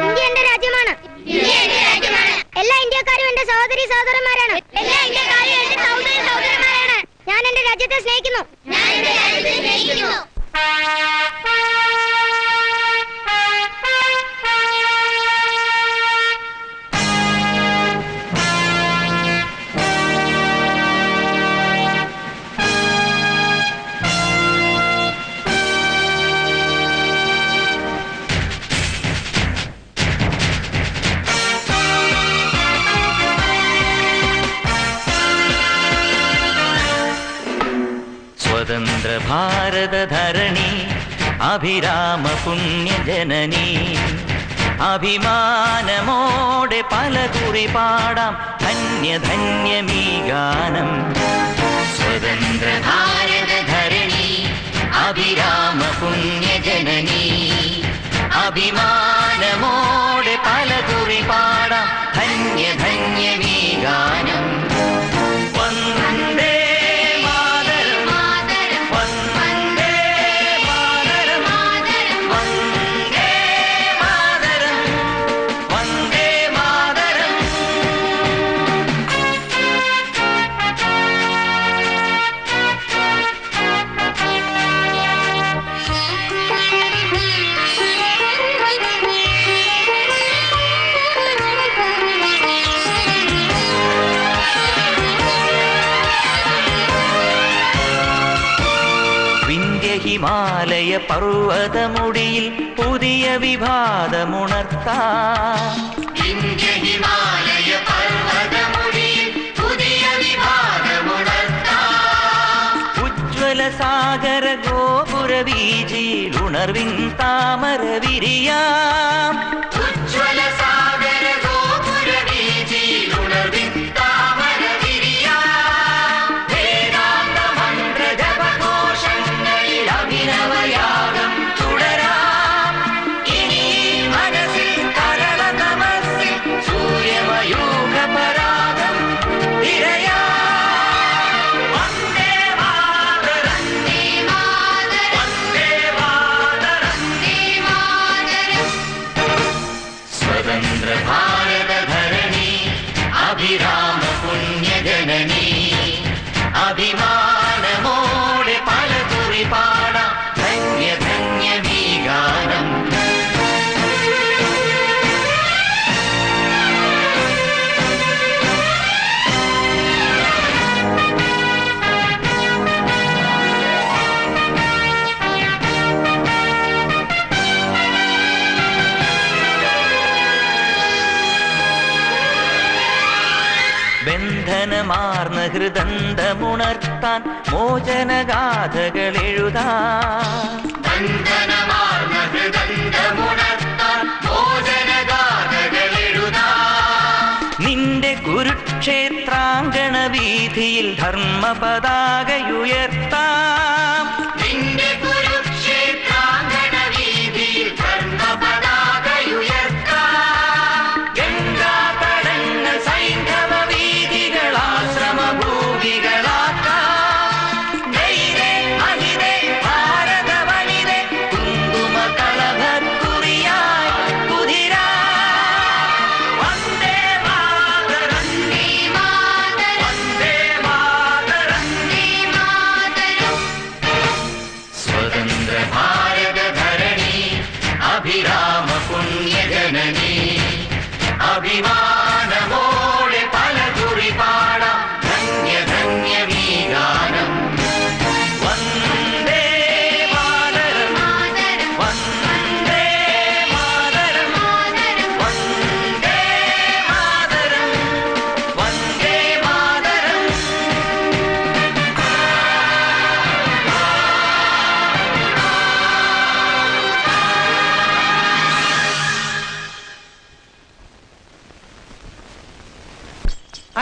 India എന്റെ രാജ്യമാണ്. എല്ലാ ഇന്ത്യക്കാരും എന്റെ സഹോദരി സഹോദരന്മാരാണ്. ഞാൻ എന്റെ രാജ്യത്തെ സ്നേഹിക്കുന്നു. സ്വതന്ത്ര ഭാരത ധരണി അഭിരാമ പുണ്യജനനി അഭിമാനമോടെ പലകുറി പാടാം ധന്യധന്യമീ ഗാനം. സ്വതന്ത്ര ഭാരത ധരണി അഭിരാമ പുണ്യജനനി അഭിമാനമോടെ പലകുറി പാടാം ധന്യധന്യമീ ഗാനം. ഹിമാലയ പർവ്വതമുടിയിൽ പുതിയ വിഭാതമുണർത്താം. ഉജ്ജ്വല സാഗര ഗോപുര വീജിയിൽ ഉണർവിൻ താമര വിരിയാം. അഭിമാനമോടെ പലകുറി പാടാം ധന്യധന്യമീ ഗാനം. ബന്ധനമാർന്ന ഹൃദന്തമുണർത്താൻ മോചനഗാഥകൾ എഴുതാം. നിന്റെ കുരുക്ഷേത്രാങ്കണ വീഥിയിൽ ധർമ്മ പതാകയുയർത്താം.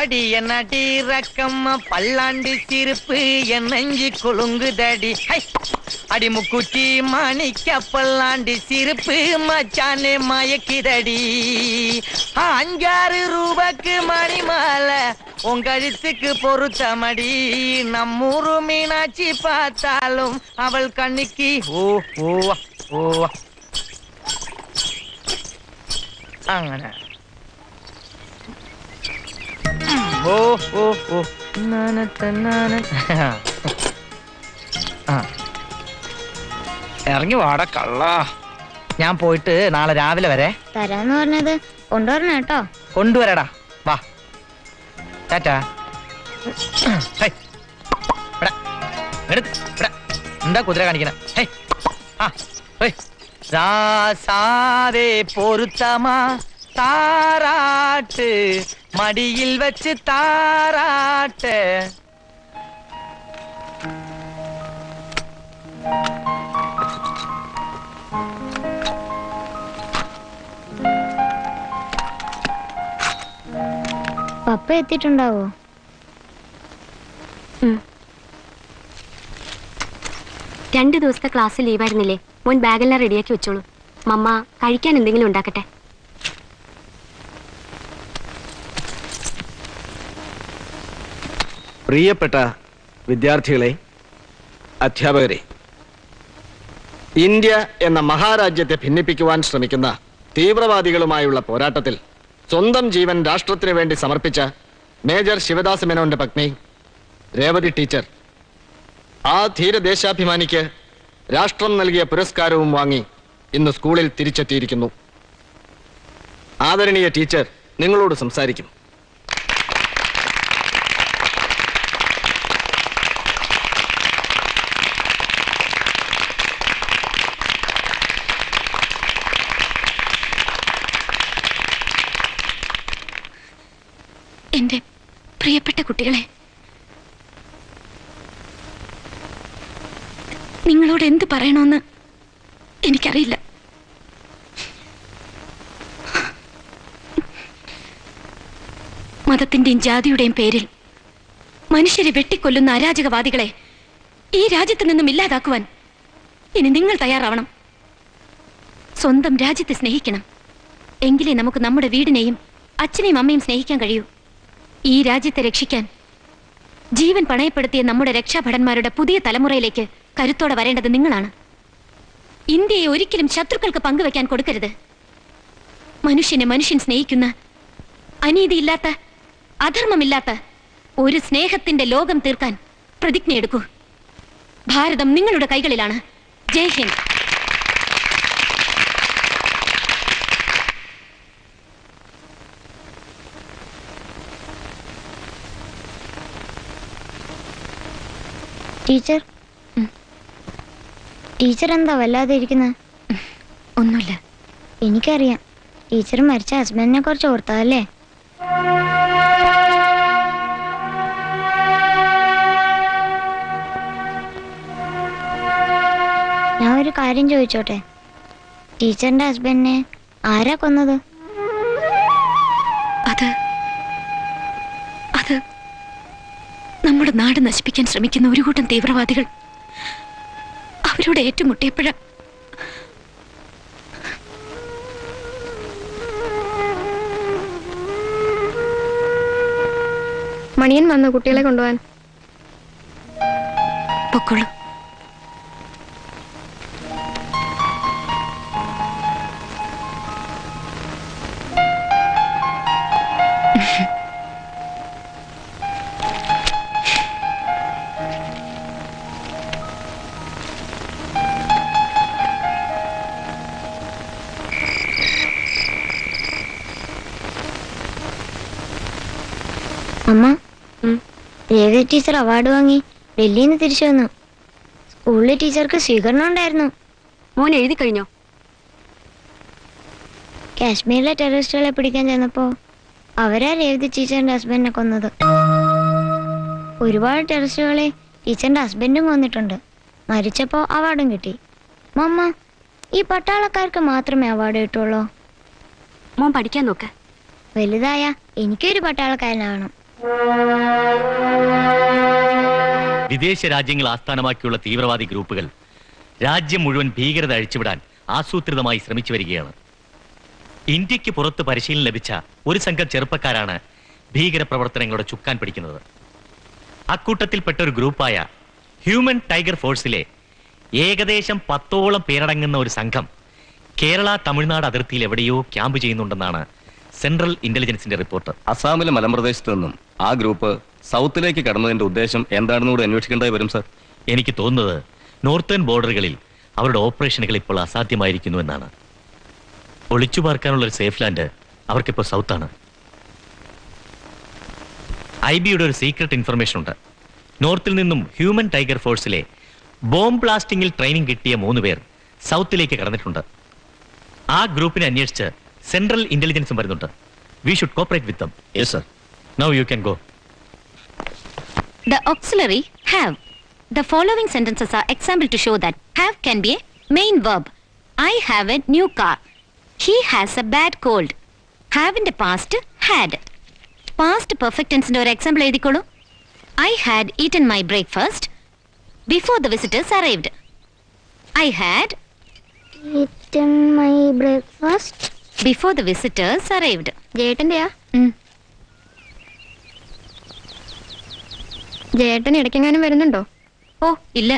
அடி ரக்கம்மா பல்லாண்டு சிரிப்பு என் நெஞ்சு குலுங்குதடி அடி முக்குச்சி மாணிக்க பல்லாண்டு சிரிப்பு மச்சானே மயக்கிதடி 5-6 ரூபாய்க்கு மணி மாலை உன் கழுத்துக்கு பொருத்தமடி நம்மூரு மீனாட்சி பார்த்தாலும் அவள் கண்ணுக்கு ஓ ஓ ஓ അങ്ങനെ ഓ ഓ ഓ ഇറങ്ങി വാട കള്ള. ഞാൻ പോയിട്ട് നാളെ രാവിലെ വരെ തരാന്ന് പറഞ്ഞത് കൊണ്ടുവരണം കേട്ടോ. കൊണ്ടുവരടാ വാ ടാറ്റാ. എന്താ കുതിര കാണിക്കണ? രാസാവേ പൊരുത്തമാ താരാട്ട് മടിയിൽ വെച്ച് താരാട്ട്. പപ്പ എത്തിയിട്ടുണ്ടാവോ? 2 ദിവസത്തെ ക്ലാസ് ലീവായിരുന്നില്ലേ? മോൻ ബാഗെല്ലാം റെഡിയാക്കി വെച്ചോളൂ. മമ്മ കഴിക്കാൻ എന്തെങ്കിലും ഉണ്ടാക്കട്ടെ. പ്രിയപ്പെട്ട വിദ്യാർത്ഥികളെ, അധ്യാപകരെ, ഇന്ത്യ എന്ന മഹാരാജ്യത്തെ ഭിന്നിപ്പിക്കുവാൻ ശ്രമിക്കുന്ന തീവ്രവാദികളുമായുള്ള പോരാട്ടത്തിൽ സ്വന്തം ജീവൻ രാഷ്ട്രത്തിനു വേണ്ടി സമർപ്പിച്ച മേജർ ശിവദാസ് മേനോന്റെ പത്നി രേവതി ടീച്ചർ ആ ധീരദേശാഭിമാനിക്ക് രാഷ്ട്രം നൽകിയ പുരസ്കാരവും വാങ്ങി ഇന്ന് സ്കൂളിൽ തിരിച്ചെത്തിയിരിക്കുന്നു. ആദരണീയ ടീച്ചർ നിങ്ങളോട് സംസാരിക്കും. എന്റെ പ്രിയപ്പെട്ട കുട്ടികളെ, നിങ്ങളോട് എന്ത് പറയണമെന്ന് എനിക്കറിയില്ല. മതത്തിന്റെയും ജാതിയുടെയും പേരിൽ മനുഷ്യരെ വെട്ടിക്കൊല്ലുന്ന അരാജകവാദികളെ ഈ രാജ്യത്ത് നിന്നും ഇല്ലാതാക്കുവാൻ ഇനി നിങ്ങൾ തയ്യാറാവണം. സ്വന്തം രാജ്യത്തെ സ്നേഹിക്കണം. എങ്കിലേ നമുക്ക് നമ്മുടെ വീടിനെയും അച്ഛനെയും അമ്മയും സ്നേഹിക്കാൻ കഴിയൂ. ഈ രാജ്യത്തെ രക്ഷിക്കാൻ ജീവൻ പണയപ്പെടുത്തിയ നമ്മുടെ രക്ഷാഭടന്മാരുടെ പുതിയ തലമുറയിലേക്ക് കരുത്തോടെ വരേണ്ടത് നിങ്ങളാണ്. ഇന്ത്യയെ ഒരിക്കലും ശത്രുക്കൾക്ക് പങ്കുവെക്കാൻ കൊടുക്കരുത്. മനുഷ്യനെ മനുഷ്യൻ സ്നേഹിക്കുന്ന, അനീതിയില്ലാത്ത, അധർമ്മമില്ലാത്ത ഒരു സ്നേഹത്തിന്റെ ലോകം തീർക്കാൻ പ്രതിജ്ഞയെടുക്കൂ. ഭാരതം നിങ്ങളുടെ കൈകളിലാണ്. ജയ് ഹിന്ദ്. ടീച്ചർ, ടീച്ചർ എന്താ വല്ലാതെ ഇരിക്കുന്നത്? ഒന്നുമില്ല. എനിക്കറിയാം, ടീച്ചർ മരിച്ച ഹസ്ബൻഡിനെ കുറിച്ച് ഓർത്തതല്ലേ? ഞാൻ ഒരു കാര്യം ചോദിച്ചോട്ടെ? ടീച്ചറിന്റെ ഹസ്ബൻഡിനെ ആരാ കൊന്നത്? അത് നമ്മുടെ നാട് നശിപ്പിക്കാൻ ശ്രമിക്കുന്ന ഒരു കൂട്ടം തീവ്രവാദികൾ അവരോട് ഏറ്റുമുട്ടിയപ്പോഴ മണിയൻ വന്ന കുട്ടികളെ കൊണ്ടുപോകാൻ. പൊക്കോളൂ. അമ്മ, രേവതി ടീച്ചർ അവാർഡ് വാങ്ങി ഡൽഹിയിൽ നിന്ന് തിരിച്ചു വന്നു. സ്കൂളിലെ ടീച്ചർക്ക് സ്വീകരണം ഉണ്ടായിരുന്നു. മോൻ എഴുതി കഴിഞ്ഞോ? കാശ്മീരിലെ ടെററിസ്റ്റുകളെ പിടിക്കാൻ ചെന്നപ്പോ അവരാ രേവതി ടീച്ചറിന്റെ ഹസ്ബൻഡിനെ കൊന്നത്. ഒരുപാട് ടെററിസ്റ്റുകളെ ടീച്ചറിന്റെ ഹസ്ബൻഡും കൊന്നിട്ടുണ്ട്. മരിച്ചപ്പോ അവാർഡും കിട്ടി. മമ്മ, ഈ പട്ടാളക്കാർക്ക് മാത്രമേ അവാർഡ് കിട്ടുള്ളൂ? മോൻ പഠിക്കാൻ നോക്ക്. വലുതായ എനിക്കൊരു പട്ടാളക്കാരനാവണം. വിദേശ രാജ്യങ്ങൾ ആസ്ഥാനമാക്കിയുള്ള തീവ്രവാദി ഗ്രൂപ്പുകൾ രാജ്യം മുഴുവൻ ഭീകരത അഴിച്ചുവിടാൻ ആസൂത്രിതമായി ശ്രമിച്ചു വരികയാണ്. ഇന്ത്യക്ക് പുറത്ത് പരിശീലനം ലഭിച്ച ഒരു സംഘം ചെറുപ്പക്കാരാണ് ഭീകര പ്രവർത്തനങ്ങളുടെ ചുക്കാൻ പിടിക്കുന്നത്. അക്കൂട്ടത്തിൽപ്പെട്ട ഒരു ഗ്രൂപ്പായ ഹ്യൂമൻ ടൈഗർ ഫോഴ്സിലെ ഏകദേശം 10ഓളം പേരടങ്ങുന്ന ഒരു സംഘം കേരള തമിഴ്നാട് അതിർത്തിയിൽ എവിടെയോ ക്യാമ്പ് ചെയ്യുന്നുണ്ടെന്നാണ് സെൻട്രൽ ഇന്റലിജൻസിന്റെ റിപ്പോർട്ട്. അസാമിലെ മലമ്പ്രദേശത്ത് നിന്നും ആ ഗ്രൂപ്പ് സൗത്തിലേക്ക് കടന്നതിന്റെ ഉദ്ദേശം എന്താണെന്ന് കൂടെ അന്വേഷിക്കേണ്ടതായി വരും സർ. എനിക്ക് തോന്നുന്നത് നോർത്തേൺ ബോർഡറുകളിൽ അവരുടെ ഓപ്പറേഷനുകൾ ഇപ്പോൾ അസാധ്യമായിരിക്കുന്നു എന്നാണ്. ഒളിച്ചു പാർക്കാനുള്ള ഒരു സേഫ് ലാൻഡ് അവർക്കിപ്പോൾ സൗത്താണ്. IBയുടെ ഒരു സീക്രട്ട് ഇൻഫർമേഷൻ ഉണ്ട്. നോർത്തിൽ നിന്നും ഹ്യൂമൻ ടൈഗർ ഫോഴ്സിലെ ബോംബ് ബ്ലാസ്റ്റിംഗിൽ ട്രെയിനിങ് കിട്ടിയ 3 പേർ സൗത്തിലേക്ക് കടന്നിട്ടുണ്ട്. ആ ഗ്രൂപ്പിനെ അന്വേഷിച്ച് സെൻട്രൽ ഇന്റലിജൻസും വരുന്നുണ്ട്. We should cooperate with them. Yes sir. Now you can go. The auxiliary have. The following sentences are example to show that have can be a main verb. I have a new car. He has a bad cold. Have in the past had. Past perfect tense ന്റെ ഒരു example എഴുതിക്കോളൂ. I had eaten my breakfast before the visitors arrived. I had eaten my breakfast before the visitors arrived. ജേട്ടന്റെയാ? ജേട്ടൻ ഇടയ്ക്കെങ്ങാനും വരുന്നുണ്ടോ? ഓ ഇല്ല,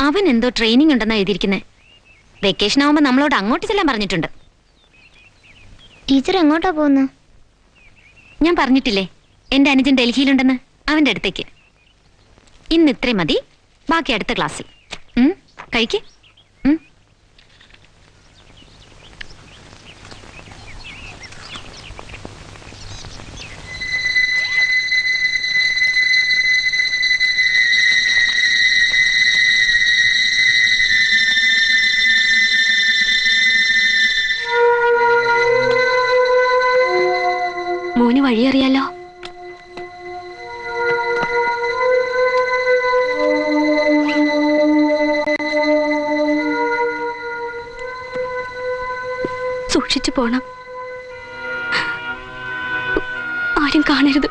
അവൻ എന്തോ training ഉണ്ടെന്നാ എഴുതിയിരിക്കുന്നത്. Vacation ആവുമ്പോ നമ്മളോട് അങ്ങോട്ട് ചെല്ലാൻ പറഞ്ഞിട്ടുണ്ട്. ടീച്ചർ എങ്ങോട്ടാ പോകുന്നത്? ഞാൻ പറഞ്ഞിട്ടില്ലേ എന്റെ അനുജൻ ഡൽഹിയിലുണ്ടെന്ന്, അവന്റെ അടുത്തേക്ക്. ഇന്ന് ഇത്രയും മതി, ബാക്കി അടുത്ത ക്ലാസ്സിൽ. കഴിക്ക്. മോന് വഴിയറിയാലോ? സൂക്ഷിച്ചു പോണം, ആരും കാണരുത്.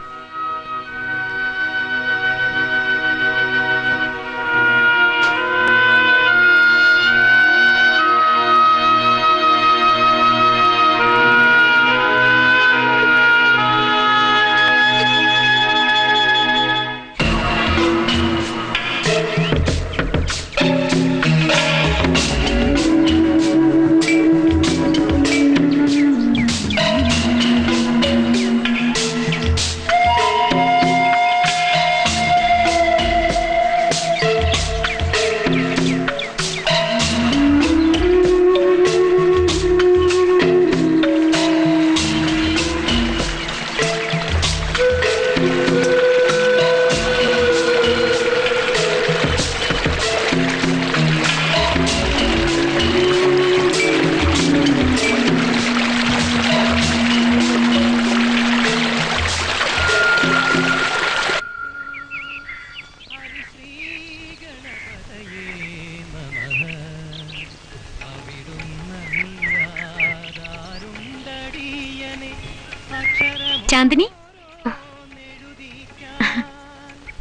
ചാന്ദിനി,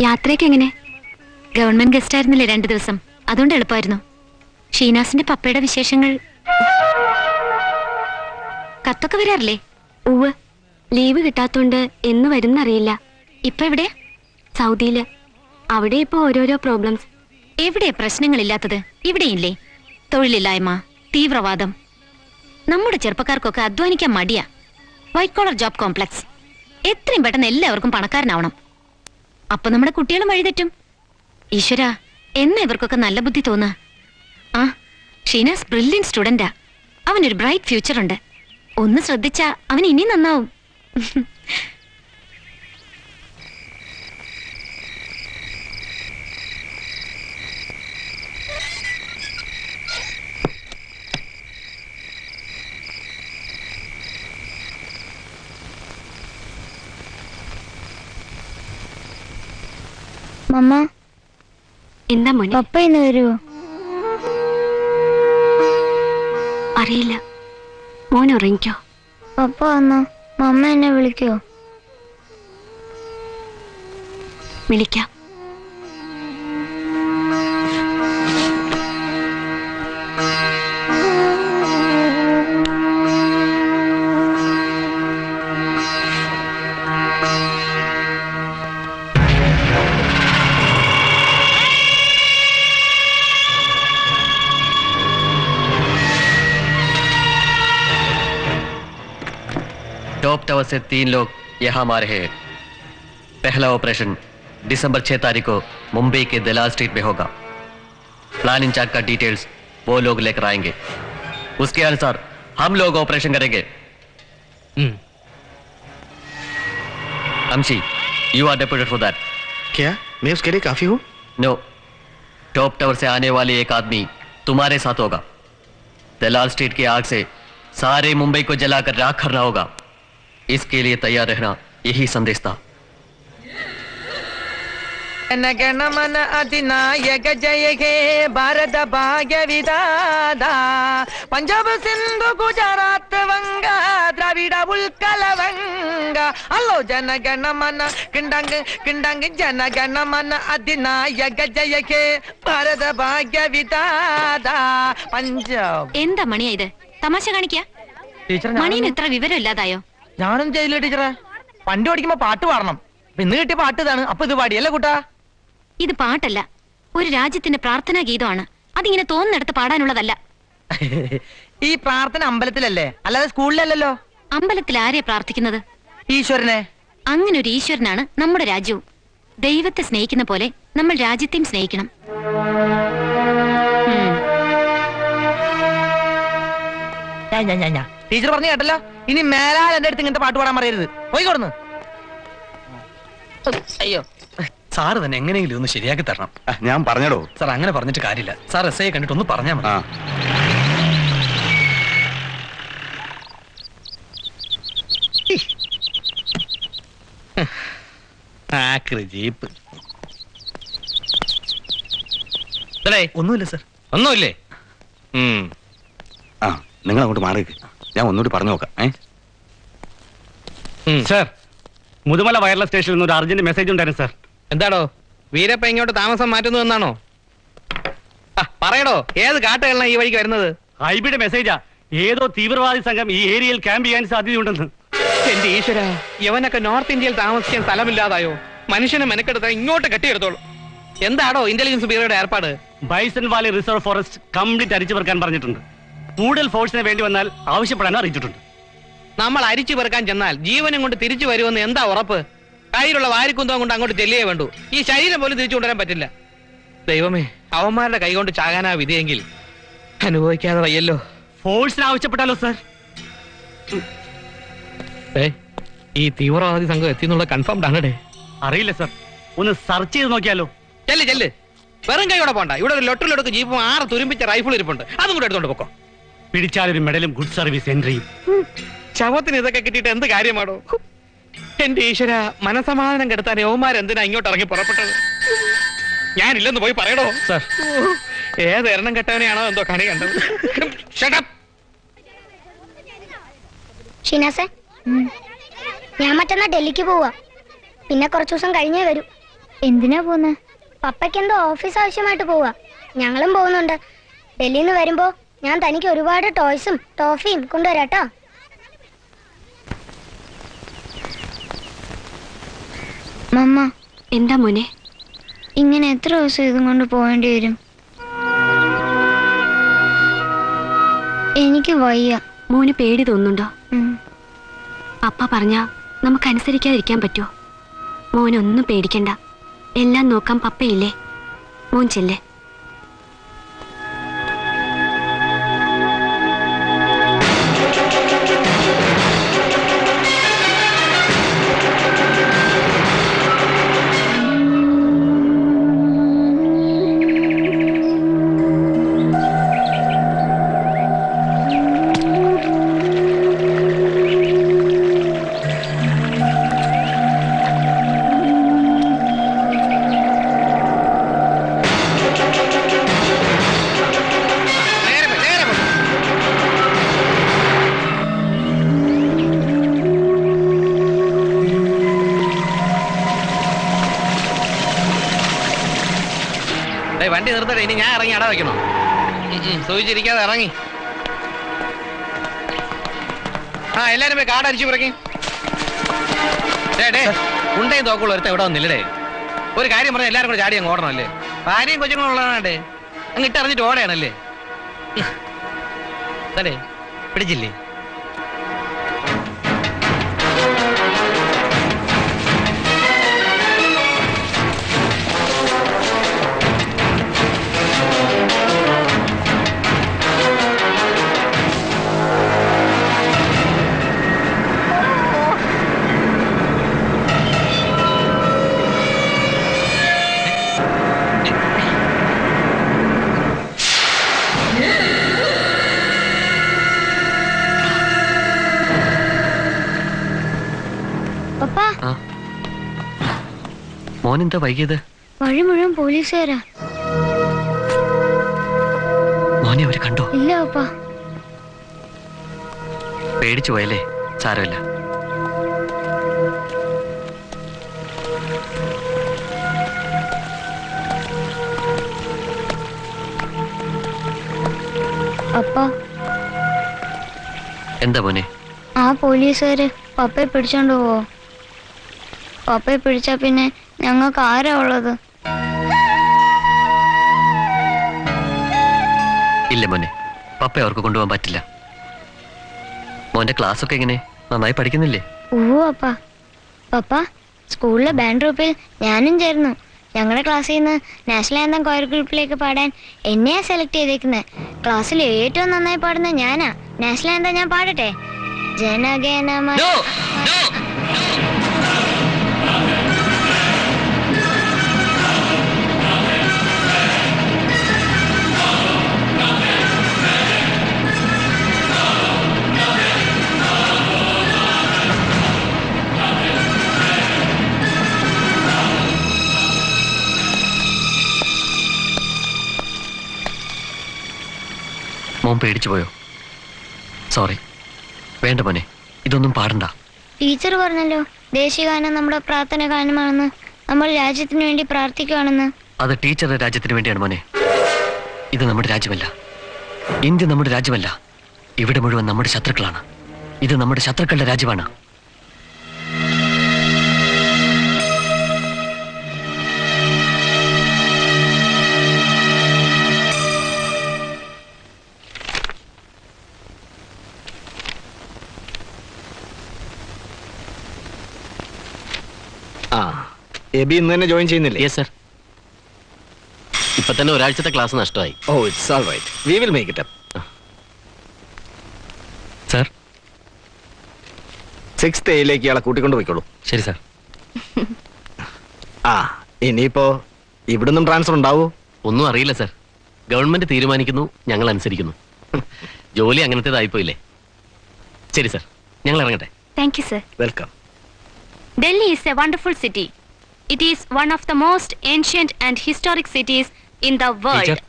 യാത്രയൊക്കെ എങ്ങനെ? ഗവൺമെന്റ് ഗസ്റ്റ് ആയിരുന്നില്ലേ 2 ദിവസം, അതുകൊണ്ട് എളുപ്പമായിരുന്നു. ഷീനാസിന്റെ പപ്പയുടെ വിശേഷങ്ങൾ കത്തൊക്കെ വരാറില്ലേ? ഉവ്, ലീവ് കിട്ടാത്തോണ്ട് എന്ന് വരുന്നറിയില്ല. ഇപ്പൊ എവിടെയാ? സൗദിയില്. അവിടെ ഇപ്പൊ ഓരോരോ പ്രോബ്ലംസ്. എവിടെയാ പ്രശ്നങ്ങളില്ലാത്തത്? ഇവിടെയില്ലേ? തൊഴിലില്ലായ്മ, തീവ്രവാദം. നമ്മുടെ ചെറുപ്പക്കാർക്കൊക്കെ അധ്വാനിക്കാൻ മടിയാ. White collar job complex. എത്രയും പെട്ടെന്ന് എല്ലാവർക്കും പണക്കാരനാവണം. അപ്പൊ നമ്മുടെ കുട്ടികളും വഴിതെറ്റും. ഈശ്വര, എന്നാ ഇവർക്കൊക്കെ നല്ല ബുദ്ധി തോന്നാ. ആ, ഷീനാസ് ബ്രില്യൻ സ്റ്റുഡന്റാ. അവനൊരു ബ്രൈറ്റ് ഫ്യൂച്ചർ ഉണ്ട്. ഒന്ന് ശ്രദ്ധിച്ചാ അവൻ ഇനി നന്നാവും. മമ്മ, എന്താ മോനെ? പപ്പ ഇന്ന് വരുവോ? അറിയില്ല, മോൻ ഉറങ്ങിക്കോ. പപ്പ വന്നോ മമ്മ എന്നെ വിളിക്കോ? വിളിക്കാം. टॉप टावर से 3 लोग यहाँ मारे हैं. पहला ऑपरेशन दिसंबर 6 तारीख को मुंबई के दलाल स्ट्रीट में होगा. प्लान इंचार्ज का डिटेल्स वो लोग लेकर आएंगे. उसके अनुसार हम लोग ऑपरेशन करेंगे. अमशी, you are deputed for that. क्या मैं उसके लिए काफी हूँ? नो, टॉप टावर से आने वाले एक आदमी तुम्हारे साथ होगा. दलाल स्ट्रीट की आग से सारे मुंबई को जलाकर राख करना होगा. इसके लिए तैयार रहना यही संदेश था. ഗണമന അതിനായക ജയ ഹേ ഭാരത ഭാഗ്യ വിധാതാ പഞ്ചാബ് സിന്ധു ഗുജറാത്ത് വംഗ ദ്രാവിഡ ഉൽക്കല വംഗ അല്ലോ ജനഗണമന കിണ്ടങ് കിണ്ടങ് ജനഗണമന അതിനായക ജയ ഹേ ഭാരത ഭാഗ്യ വിധാതാ പഞ്ചാബ്. എന്താ മണിയാ ഇത്? തമാശ കാണിക്കാ? ടീച്ചർ മണിന് ഇത്ര വിവരം ഇല്ലാതായോ? ഞാനും ചെയ്തില്ല ടീച്ചറെ. വണ്ടി ഓടിക്കുമ്പോ പാട്ട് പാടണം. ഇന്ന് കിട്ടിയ പാട്ട് ഇതാണ്. അപ്പൊ ഇത് പാടിയല്ലേ കൂട്ടാ? ഇത് പാട്ടല്ല, ഒരു രാജ്യത്തിന്റെ പ്രാർത്ഥനാ ഗീതമാണ്. അതിങ്ങനെ തോന്നുന്നിടത്ത് പാടാനുള്ളതല്ല. ഈ പ്രാർത്ഥന അമ്പലത്തിലല്ലേ, അല്ലാതെ സ്കൂളിലല്ലല്ലോ. അമ്പലത്തിൽ ആരെയാ പ്രാർത്ഥിക്കുന്നത്? ഈശ്വരനെ. അങ്ങനെ ഒരു ഈശ്വരനാണ് നമ്മുടെ രാജ്യവും. ദൈവത്തെ സ്നേഹിക്കുന്ന പോലെ നമ്മൾ രാജ്യത്തെയും സ്നേഹിക്കണം. ടീച്ചർ പറഞ്ഞു കേട്ടല്ലോ, ഇനി മേലാൽ എന്റെ അടുത്ത് ഇങ്ങനത്തെ പാട്ട് പാടാൻ പറയരുത്. പോയി കൊടുന്ന്. അയ്യോ സാറ് തന്നെ എങ്ങനെയെങ്കിലും ഒന്ന് ശരിയാക്കി തരണം. ഞാൻ പറഞ്ഞടോ. സാർ അങ്ങനെ പറഞ്ഞിട്ട് കാര്യമില്ല. സാർ എസ് ഐ കണ്ടിട്ട് ഒന്ന് പറഞ്ഞാൽ മതി. ജീപ്പ് ഒന്നുമില്ല സാർ. ഒന്നുമില്ലേ? ആ, നിങ്ങൾ അങ്ങോട്ട് മാറിക്ക്. ഞാൻ ഒന്നുകൂടി പറഞ്ഞു നോക്കാം. സാർ, മുതുമല വയർലെസ് സ്റ്റേഷനിൽ നിന്ന് ഒരു അർജന്റ് മെസ്സേജ് ഉണ്ടായിരുന്നു സാർ. എന്താടോ, വീരപ്പ ഇങ്ങോട്ട് താമസം മാറ്റുന്നു എന്നാണോ? പറയടോ, ഏത് കാട്ടുകളാണ് ഈ വഴിക്ക് വരുന്നത്? ഐബിയുടെ മെസ്സേജാ. ഏതോ തീവ്രവാദി സംഘം ഈ ഏരിയയിൽ ക്യാമ്പ് ചെയ്യാൻ സാധ്യതയുണ്ടെന്ന്. എന്റെ ഈശ്വര, യവനൊക്കെ നോർത്ത് ഇന്ത്യയിൽ താമസിക്കാൻ സ്ഥലമില്ലാതായോ? മനുഷ്യനെ മെനക്കെടുത്ത ഇങ്ങോട്ട് കെട്ടിയെടുത്തോളൂ. എന്താടോ ഇന്റലിജൻസ് ബ്യൂറോയുടെ ഏർപ്പാട്? Bison Valley reserve forest complete അരിച്ചു പെറുക്കാൻ പറഞ്ഞിട്ടുണ്ട്. കൂടുതൽ ഫോഴ്സിന് വേണ്ടി വന്നാൽ ആവശ്യപ്പെടാനും അറിയിച്ചിട്ടുണ്ട്. നമ്മൾ അരിച്ചു പെറുക്കാൻ ചെന്നാൽ ജീവനും കൊണ്ട് തിരിച്ചു വരുമെന്ന് എന്താ ഉറപ്പ്? കയ്യിലുള്ള വാരിക്കുന്തം കൊണ്ട് അങ്ങോട്ട് ചെല്ലിയേ വേണ്ടു. ഈ ശരീരം പോലും തിരിച്ചു കൊണ്ടുവരാൻ പറ്റില്ല. ദൈവമേ, അവന്മാരുടെ കൈ കൊണ്ട് ചാകാനാ വിധിയെങ്കിൽ അനുഭവിക്കാതെ വയ്യല്ലോ. ഫോഴ്സിന് ആവശ്യപ്പെട്ടാലോ സാർ? ഈ തീവ്രവാദി സംഘം എത്തിന്നുള്ള കൺഫേംഡ് ആണേ? അറിയില്ല സാർ, ഒന്ന് സെർച്ച് ചെയ്ത് നോക്കിയാലോ? ചെല്ല് ചെല്ല്, വെറും കൈയോടെ പോണ്ട. ഇവിടെ ഒരു ലൊട്ടിലൊടുക്ക് ജീപ്പും 6 തുരുമ്പിച്ച റൈഫിൾ ഇരിപ്പുണ്ട്. അതും കൂടെ എടുത്തോണ്ട് പോക്കോ. പിടിച്ചാലൊരു മെഡലും ഗുഡ് സർവീസ് എൻട്രിയും. ശവത്തിന് ഇതൊക്കെ കിട്ടിയിട്ട് എന്ത് കാര്യമാണോ? എന്റെ ഈശ്വര, മനസമാധാനം കെടുത്താൻ യവന്മാരെന്തിനാ ഇങ്ങോട്ട് ഇറങ്ങി പുറപ്പെട്ടത്? ഞാനില്ലെന്ന് പോയി പറയടോ. സാർ, ഏത് എണ്ണം കെട്ടവനെയാണോ എന്തോ കണി കണ്ടത്. ഷിനാസെ, ഞാൻ മറ്റന്നാ ഡൽഹിക്ക് പോവാ. പിന്നെ കുറച്ചു ദിവസം കഴിഞ്ഞേ വരൂ. എന്തിനാ പോന്നെ? പപ്പയ്ക്ക് എന്തോ ഓഫീസ് ആവശ്യമായിട്ട് പോവാ. ഞങ്ങളും പോകുന്നുണ്ട്. ഡൽഹിയിൽ നിന്ന് വരുമ്പോ ഞാൻ തനിക്ക് ഒരുപാട് ടോയ്സും ടോഫിയും കൊണ്ടുവരാട്ടോ. മമ്മ, എന്താ മോനെ? ഇങ്ങനെ എത്ര ദിവസം ഇതും കൊണ്ട് പോവേണ്ടി വരും? എനിക്ക് വയ്യ. മോന് പേടി തോന്നുന്നുണ്ടോ? പപ്പ പറഞ്ഞാ നമുക്ക് അനുസരിക്കാതിരിക്കാൻ പറ്റുമോ? മോനൊന്നും പേടിക്കണ്ട. എല്ലാം നോക്കാൻ പപ്പയില്ലേ? മോൻ ചെല്ലേ. വണ്ടി നിർത്തട്ടെ, ഇനി ഞാൻ ഇറങ്ങി അട വെക്കണോ? സൂചിച്ചിരിക്കാതെ ഇറങ്ങി. ആ എല്ലാരും പോയി കാട് അരിച്ചു പിറക്കി. ഉണ്ടേയും തോക്കുള്ള ഒരുത്ത ഇവിടെ വന്നില്ലേ? ഒരു കാര്യം പറഞ്ഞാൽ എല്ലാരും കൂടെ ചാടി അങ്ങ് ഓടണമല്ലേ? ഭാര്യയും കൊച്ചുങ്ങളും ഉള്ളതാണേ, അങ്ങ് ഇട്ടറിഞ്ഞിട്ട് ഓടയാണല്ലേ? അതെ പിടിച്ചില്ലേ? പപ്പാ, മോനെന്താ വൈകിയത്? വഴി മുഴുവൻ പോലീസുകാരാ. മോനെ അവര് കണ്ടോ? ഇല്ല പപ്പാ. പേടിച്ചു പോയല്ലേ? സാരമില്ല. പപ്പാ, എന്താ മോനെ? ആ പോലീസുകാര് പപ്പയെ പിടിച്ചോണ്ട് പോവോ? പപ്പയെ പിടിച്ചാ പിന്നെ ഞങ്ങൾക്ക് ആരാ ഉള്ളത്? ഇല്ല മോനെ, പപ്പ അവർക്ക് കൊണ്ടുപോകാൻ പറ്റില്ല. മോന്റെ ക്ലാസ് ഒക്കെ എങ്ങനെ? നന്നായി പഠിക്കുന്നില്ലേ? ഓ പപ്പാ. പപ്പാ, സ്കൂളിലെ ബാൻഡ് ഗ്രൂപ്പിൽ ഞാനും ചേർന്നു. ഞങ്ങളുടെ ക്ലാസ്സിൽ നിന്ന് നാഷണൽ ആന്തം കൊയർ ഗ്രൂപ്പിലേക്ക് പാടാൻ എന്നെയാ സെലക്ട് ചെയ്തേക്കുന്നത്. ക്ലാസ്സിൽ ഏറ്റവും നന്നായി പാടുന്ന ഞാനാ. നാഷണൽ ആന്തം ഞാൻ പാടട്ടെ? ജനഗണമ. മോൻ പേടിച്ചു പോയോ? സോറി. വേണ്ട മോനെ, ഇതൊന്നും പാടണ്ട. ടീച്ചർ പറഞ്ഞല്ലോ ദേശീയഗാനം നമ്മുടെ പ്രാർത്ഥന ഗാനമാണെന്ന്, നമ്മൾ രാജ്യത്തിന് വേണ്ടി പ്രാർത്ഥിക്കുകയാണെന്ന്. അത് ടീച്ചറുടെ രാജ്യത്തിന് വേണ്ടിയാണ് മോനെ. ഇത് നമ്മുടെ രാജ്യമല്ല. ഇന്ത്യ നമ്മുടെ രാജ്യമല്ല. ഇവിടെ മുഴുവൻ നമ്മുടെ ശത്രുക്കളാണ്. ഇത് നമ്മുടെ ശത്രുക്കളുടെ രാജ്യമാണ്. ആ, എബി ഇന്ന് തന്നെ ജോയിൻ ചെയ്യുന്നില്ലേ? Yes sir. ഇപ്പൊ തന്നെ ഒരാഴ്ചത്തെ ക്ലാസ് നഷ്ടമായി. Oh, it's all right. We will make it up. Sir, 6th എയിലേക്ക് ഇയാളെ കൂട്ടിക്കൊണ്ട് പോയിക്കോളൂ. ശരി സർ. ആ, ഇനിയിപ്പോ ഇവിടുന്നും ട്രാൻസ്ഫർ ഉണ്ടാവൂ? ഒന്നും അറിയില്ല സർ. ഗവൺമെന്റ് തീരുമാനിക്കുന്നു, ഞങ്ങൾ അനുസരിക്കുന്നു. ജോലി അങ്ങനത്തേതായിപ്പോയില്ലേ. ശരി സർ, ഞങ്ങൾ ഇറങ്ങട്ടെ. Thank you sir. Welcome. Delhi is a wonderful city. It is one of the most ancient and historic cities in the world. Teacher.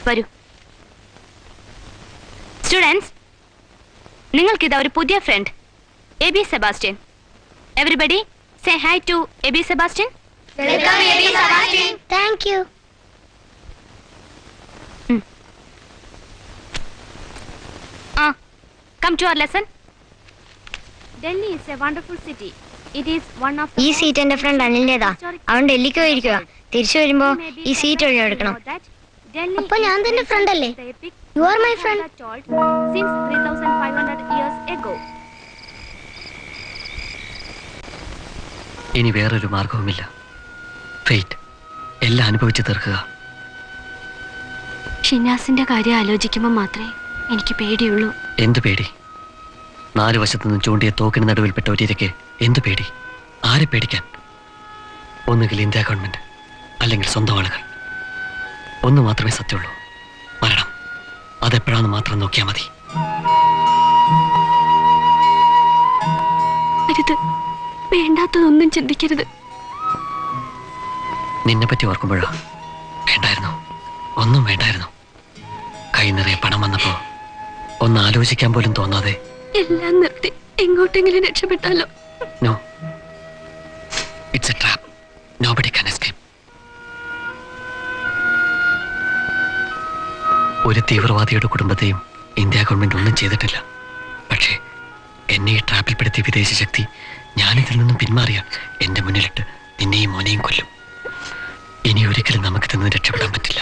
വരൂ. സ്റ്റുഡൻസ്, നിങ്ങൾക്കിതാ ഒരു പുതിയ friend, Aby Sebastian. Everybody say hi to Aby Sebastian. Welcome Aby Sebastian. Thank you. Come to our lesson. Delhi is a wonderful city. It is one of the ഈ seat എന്റെ front അനിലിന്റേതാ. അവൻ ഡൽഹിക്ക് പോയിരിക്കുക. തിരിച്ചു വരുമ്പോ ഈ സീറ്റ് ഒഴിഞ്ഞെടുക്കണം. അപ്പൊ ഞാൻ തന്നെ ഫ്രണ്ട് അല്ലേ? You are my friend. Since 3500 years ago. ഇനി വേറൊരു മാർഗവുമില്ല. ഫെയ്റ്റ് എല്ലാം അനുഭവിച്ച് തീർക്കുക. ഷിനാസിന്റെ കാര്യം ആലോചിക്കുമ്പോൾ മാത്രമേ എനിക്ക് പേടിയുള്ളൂ. എന്ത് പേടി? 4 വശത്തുനിന്നും ചൂണ്ടിയ തോക്കിന് നടുവിൽപ്പെട്ട ഒരിരയ്ക്ക് എന്ത് പേടി? ആരെ പേടിക്കാൻ? ഒന്നുകിൽ ഇന്ത്യ ഗവൺമെന്റ്, അല്ലെങ്കിൽ സ്വന്തം ആളുകൾ. ഒന്ന് മാത്രമേ സത്യമുള്ളൂ, മരണം. അതെപ്പോഴാന്ന് മാത്രം നോക്കിയാൽ മതി. അരുത്, വേണ്ടാത്തതൊന്നും ചിന്തിക്കരുത്. നിന്നെ പറ്റി ഓർക്കുമ്പോഴാ വേണ്ടായിരുന്നു, ഒന്നും വേണ്ടായിരുന്നു. കൈ നിറയെ പണം വന്നപ്പോ ഒന്ന് ആലോചിക്കാൻ പോലും തോന്നാതെ എല്ലാം നിർത്തി എങ്ങോട്ടെങ്കിലും രക്ഷപ്പെട്ടാലോ? No, it's a trap. Nobody can escape. ഒരു തീവ്രവാദിയുടെ കുടുംബത്തെയും ഇന്ത്യ ഗവൺമെന്റ് ഒന്നും ചെയ്തിട്ടില്ല. പക്ഷേ എന്നെ ഈ ട്രാപ്പിൽപ്പെടുത്തിയ വിദേശ ശക്തി ഞാനിതിൽ നിന്നും പിന്മാറിയ എന്റെ മുന്നിലിട്ട് നിന്നെയും മോനെയും കൊല്ലും. ഇനി ഒരിക്കലും നമുക്കിതിൽ നിന്ന് രക്ഷപ്പെടാൻ പറ്റില്ല.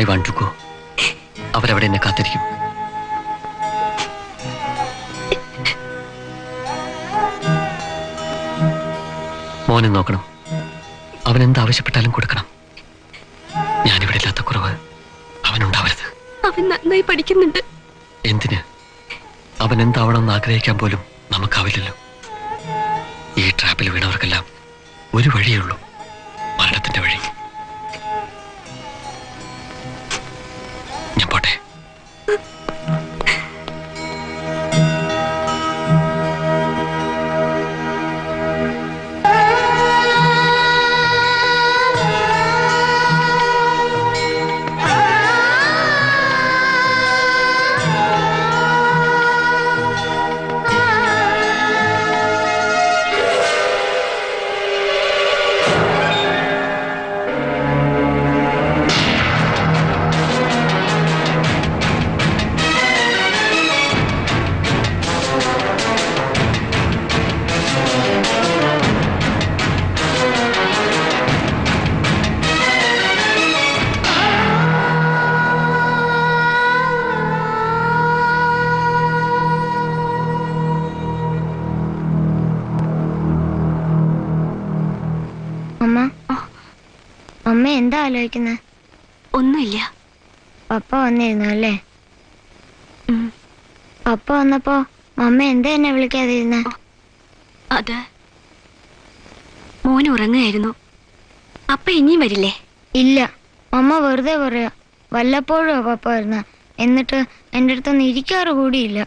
I want to go. അവരവിടെ എന്നെ കാത്തിരിക്കും. മോനെ നോക്കണം. അവൻ എന്താവശ്യപ്പെട്ടാലും കൊടുക്കണം. ഞാനിവിടെ ഇല്ലാത്ത കുറവ് അവനുണ്ടാവരുത്. അവൻ നന്നായി പഠിക്കുന്നുണ്ട്. എന്തിന്? അവൻ എന്താവണമെന്ന് ആഗ്രഹിക്കാൻ പോലും നമുക്കാവില്ലല്ലോ. ഈ ട്രാപ്പിൽ വീണവർക്കെല്ലാം ഒരു വഴിയേ ഉള്ളൂ, മരണത്തിന്റെ വഴി. ഞാൻ പോട്ടെ. അമ്മ എന്താ ആലോചിക്കുന്നത്? ഒന്നുമില്ല. പപ്പ വന്നിരുന്നു അല്ലേ? പപ്പ വന്നപ്പോ അമ്മ എന്താ എന്നെ വിളിക്കാതിരുന്ന? അത് മോൻ ഉറങ്ങുകയായിരുന്നു. പപ്പ ഇനിയും വരില്ലേ? ഇല്ല, അമ്മ വെറുതെ പറയാ. വല്ലപ്പോഴും പപ്പ വരുന്ന, എന്നിട്ട് എൻ്റെ അടുത്തൊന്നും ഇരിക്കാറ് കൂടിയില്ല.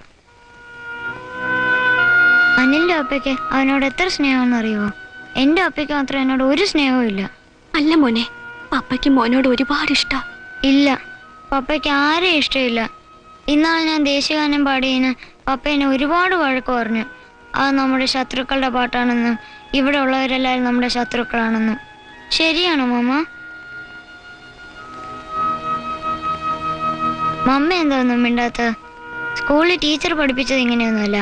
അനിലിന്റെ അപ്പയ്ക്ക് അവനോട് എത്ര സ്നേഹമെന്ന് അറിയുമോ? എൻ്റെ അപ്പയ്ക്ക് മാത്രം എന്നോട് ഒരു സ്നേഹവും ഇല്ല. അല്ല മോനെ, പപ്പയ്ക്ക് മോനോട് ഒരുപാട് ഇഷ്ടം. ഇല്ല, പപ്പയ്ക്ക് ആരെയും ഇഷ്ടമില്ല. ഇന്നാൾ ഞാൻ ദേശീയഗാനം പാടിയതിന് പപ്പ എന്നെ ഒരുപാട് വഴക്ക് പറഞ്ഞു. അത് നമ്മുടെ ശത്രുക്കളുടെ പാട്ടാണെന്നും ഇവിടെ ഉള്ളവരെല്ലാവരും നമ്മുടെ ശത്രുക്കളാണെന്നും. ശരിയാണോ മമ്മ? മമ്മ എന്താന്നും മിണ്ടാത്തത്? സ്കൂളിൽ ടീച്ചർ പഠിപ്പിച്ചത് ഇങ്ങനെയൊന്നുമല്ല.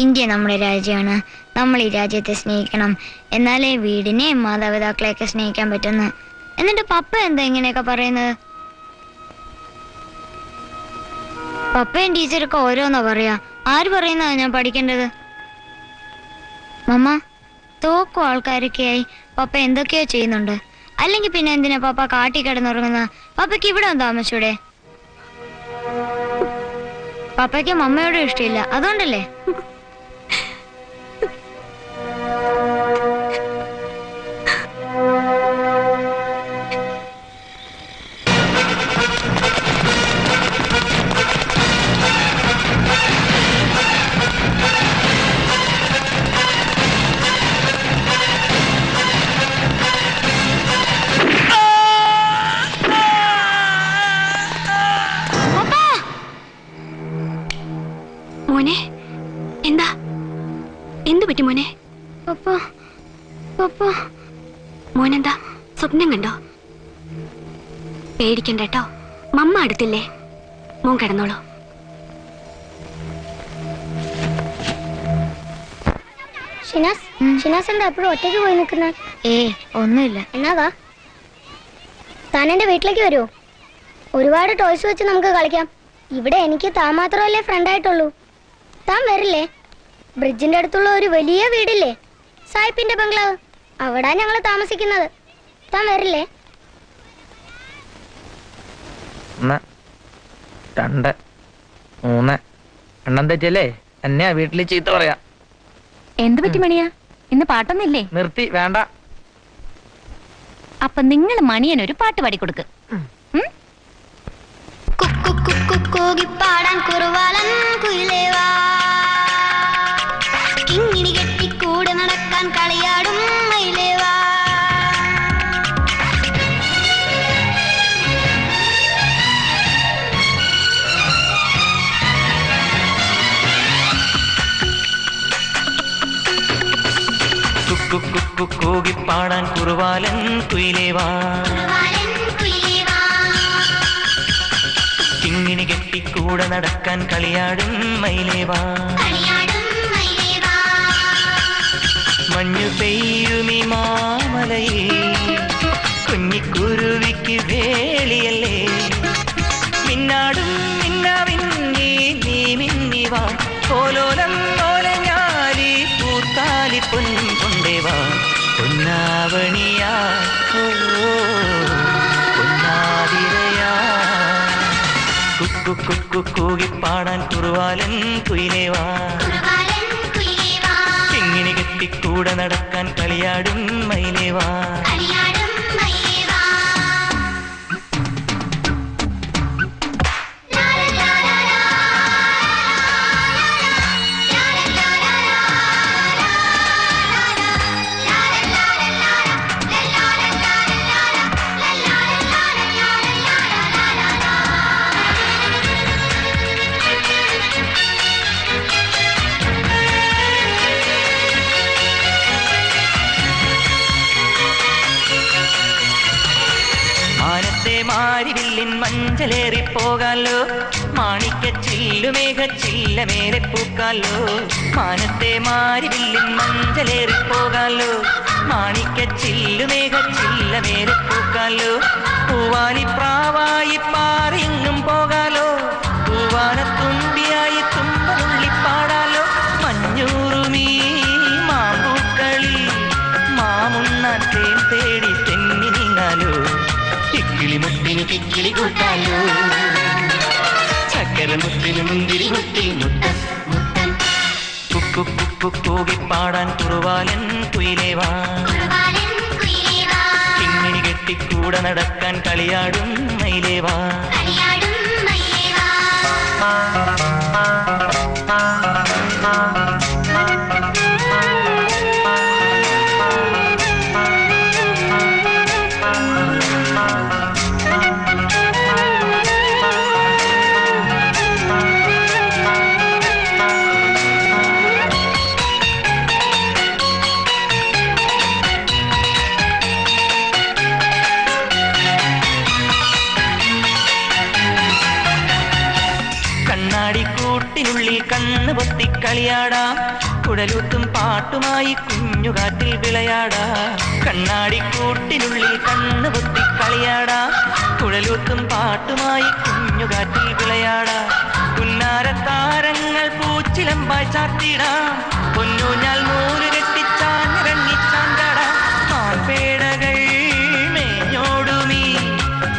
ഇന്ത്യ നമ്മുടെ രാജ്യമാണ്, നമ്മൾ ഈ രാജ്യത്തെ സ്നേഹിക്കണം, എന്നാലേ വീടിനെയും മാതാപിതാക്കളെയൊക്കെ സ്നേഹിക്കാൻ പറ്റുന്നു. എന്നിട്ട് പപ്പ എന്താ ഇങ്ങനെയൊക്കെ പറയുന്നത്? പപ്പയും ടീച്ചറൊക്കെ ഓരോന്നാ പറയാ. ആര് പറയുന്നതാ ഞാൻ പഠിക്കേണ്ടത്? മമ്മ, തോക്കും ആൾക്കാരൊക്കെയായി പപ്പ എന്തൊക്കെയോ ചെയ്യുന്നുണ്ട്. അല്ലെങ്കിൽ പിന്നെ എന്തിനാ പപ്പ കാട്ടി കിടന്നുറങ്ങുന്ന? പപ്പയ്ക്ക് ഇവിടെ ഒന്ന് താമസിച്ചൂടെ? പപ്പയ്ക്ക് മമ്മയോടും ഇഷ്ടമില്ല, അതുകൊണ്ടല്ലേ? മോനെ, എന്താ? എന്തു പറ്റി മോനെ? പപ്പ, പപ്പ. മോനെന്താ സ്വപ്നം കണ്ടോ? പേടിക്കണ്ട കേട്ടോ, മമ്മ അടുത്തില്ലേ. മോൻ കിടന്നോളൂ. ഷിനാസ് എന്താ എപ്പോഴും ഒറ്റയ്ക്ക് പോയി നിൽക്കുന്ന? ഒന്നുമില്ല. എന്നാ താൻ എന്റെ വീട്ടിലേക്ക് വരുമോ? ഒരുപാട് ടോയ്സ് വെച്ച് നമുക്ക് കളിക്കാം. ഇവിടെ എനിക്ക് താൻ മാത്രമല്ലേ ഫ്രണ്ട് ആയിട്ടുള്ളൂ. താൻ വരില്ലേ? ബ്രിഡ്ജിന്റെ അടുത്തുള്ള ഒരു വലിയ വീടില്ലേ, സായിപ്പിന്റെ ബംഗ്ലാവ്, അവിടെ ഞങ്ങൾ താമസിക്കുന്നത്. താൻ വരില്ലേ? 1 2 3 എണ്ണം തെറ്റല്ലേ എന്നെയാ വീട്ടിൽ ചീത്ത പറയാ. എന്ത് പറ്റി മണിയാ? ഇന്ന് പാട്ടൊന്നില്ലേ? നിർത്തി, വേണ്ട. അപ്പൊ നിങ്ങൾ മണിയനൊരു പാട്ട് പാടിക്കൊടുക്ക്. പാടാൻ കുറുവാലൻ കുയിലേവാ, കിങ്ങിണി കെട്ടി കൂടെ നടക്കാൻ കളിയാടും മയിലേവാ. കുക്കു കൂകിപ്പാടാൻ കുറുവാലൻ കുയിലേവാ കിങ്ങിണി കെട്ടിക്കൂടെ നടക്കാൻ കളിയാടും മയിലേവാ മഞ്ഞു പെയ്യുമീ മാമലയിൽ കുഞ്ഞിക്കുരുവിക്ക് വേളിയല്ലേ മിന്നാടും മിന്നാമിന്നി നീ മിന്നിവാ കോലോലം ഓലഞ്ഞാലി പൂത്താലി പൊന്നും കൊണ്ടേവാ പൊന്നാവണിയാ പൊന്നാതിരയാ കുക്കു കുക്കു കൂകിപ്പാടാൻ കുറുവാലൻ കുയിലേവാ കിങ്ങിണി കെട്ടിക്കൂടെ നടക്കാൻ കളിയാടും മയിലേവാ മാരിവില്ലിൻ മഞ്ചലേറി പോകാലോ മാണിക്ക ചില്ലുമേഘ ചില്ലമേലെ പൂക്കാലോ മാനത്തെ മാരിവില്ലിൻ മഞ്ചലേറി പോകാലോ മാണിക്ക ചില്ലുമേഘ ചില്ലമേലെ പൂക്കാലോ പൂവാലി പ്രാവായി പാറിങ്ങും പോകാലോ പൂവാനത്തുമ്പിയായി തുമ്പനുള്ളിപ്പാടാലോ മഞ്ഞൂറുമീ മാമ്പൂക്കളിൽ മാമുണ്ണാൻ തേൻ തേടി തെന്നി നീങ്ങാലോ കിക്കിളി മുട്ടിന് കിക്കിളി കൂട്ടാലോ ചക്കര മുട്ടിന് മുന്തിരി മുട്ടി മുട്ടൻ മുട്ടൻ കുക്കു കുക്കു കൂകിപ്പാടാൻ കുറുവാലൻ കുയിലേവാ കിങ്ങിണി കെട്ടിക്കൂടെ നടക്കാൻ കളിയാടും മയിലേവാ കൂട്ടിനുള്ളിൽ കണ്ണ് പൊത്തി കളിയാടാം കുഴലൂത്തും പാട്ടുമായി കുഞ്ഞുകാറ്റിൽ വിളയാടാം കണ്ണാടി കൂട്ടിനുള്ളിൽ കണ്ണ് പൊത്തി കളിയാടാം കുഴലൂത്തും പാട്ടുമായി കുഞ്ഞുകാറ്റിൽ വിളയാടാം പുന്നാരത്താരങ്ങൾ പൂച്ചിലമ്പായി ചാർത്തിടാം പൊന്നൂഞ്ഞാൽ നൂല് കെട്ടിച്ചാഞ്ഞിറങ്ങിച്ചാണ്ടാടാം മാൻപേടകൾ മേഞ്ഞോടുമീ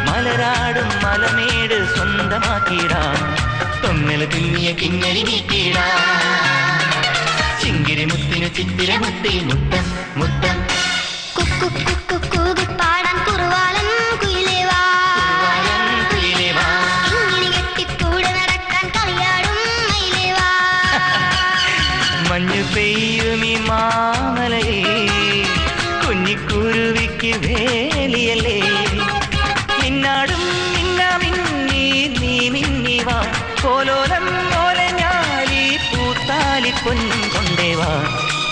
മലരാടും മലമേട് സ്വന്തമാക്കിടാം തൊങ്ങൽ കുഞ്ഞിയ കിങ്ങരി നീട്ടിടാ ചിങ്കിരി മുത്തിനു ചിത്തിര മുത്തി മുത്തം മുത്തം കുക്കു കുക്കു കൂകിപ്പാടാൻ കുറുവാലൻ കുയിലേവാ കിങ്ങിണി കെട്ടിക്കൂടെ നടക്കാൻ കളിയാടും മയിലേവാ മഞ്ഞു പെയ്യുമീ മാമലയിൽ കുഞ്ഞിക്കുരുവിക്ക് വേലിയല്ലേ നിന്നാടും മിന്നാമിന്നി നീ മിന്നിവാ കോലോലം ഓലഞ്ഞാലി പൂത്താലി പൊന്നും കൊണ്ടേവാ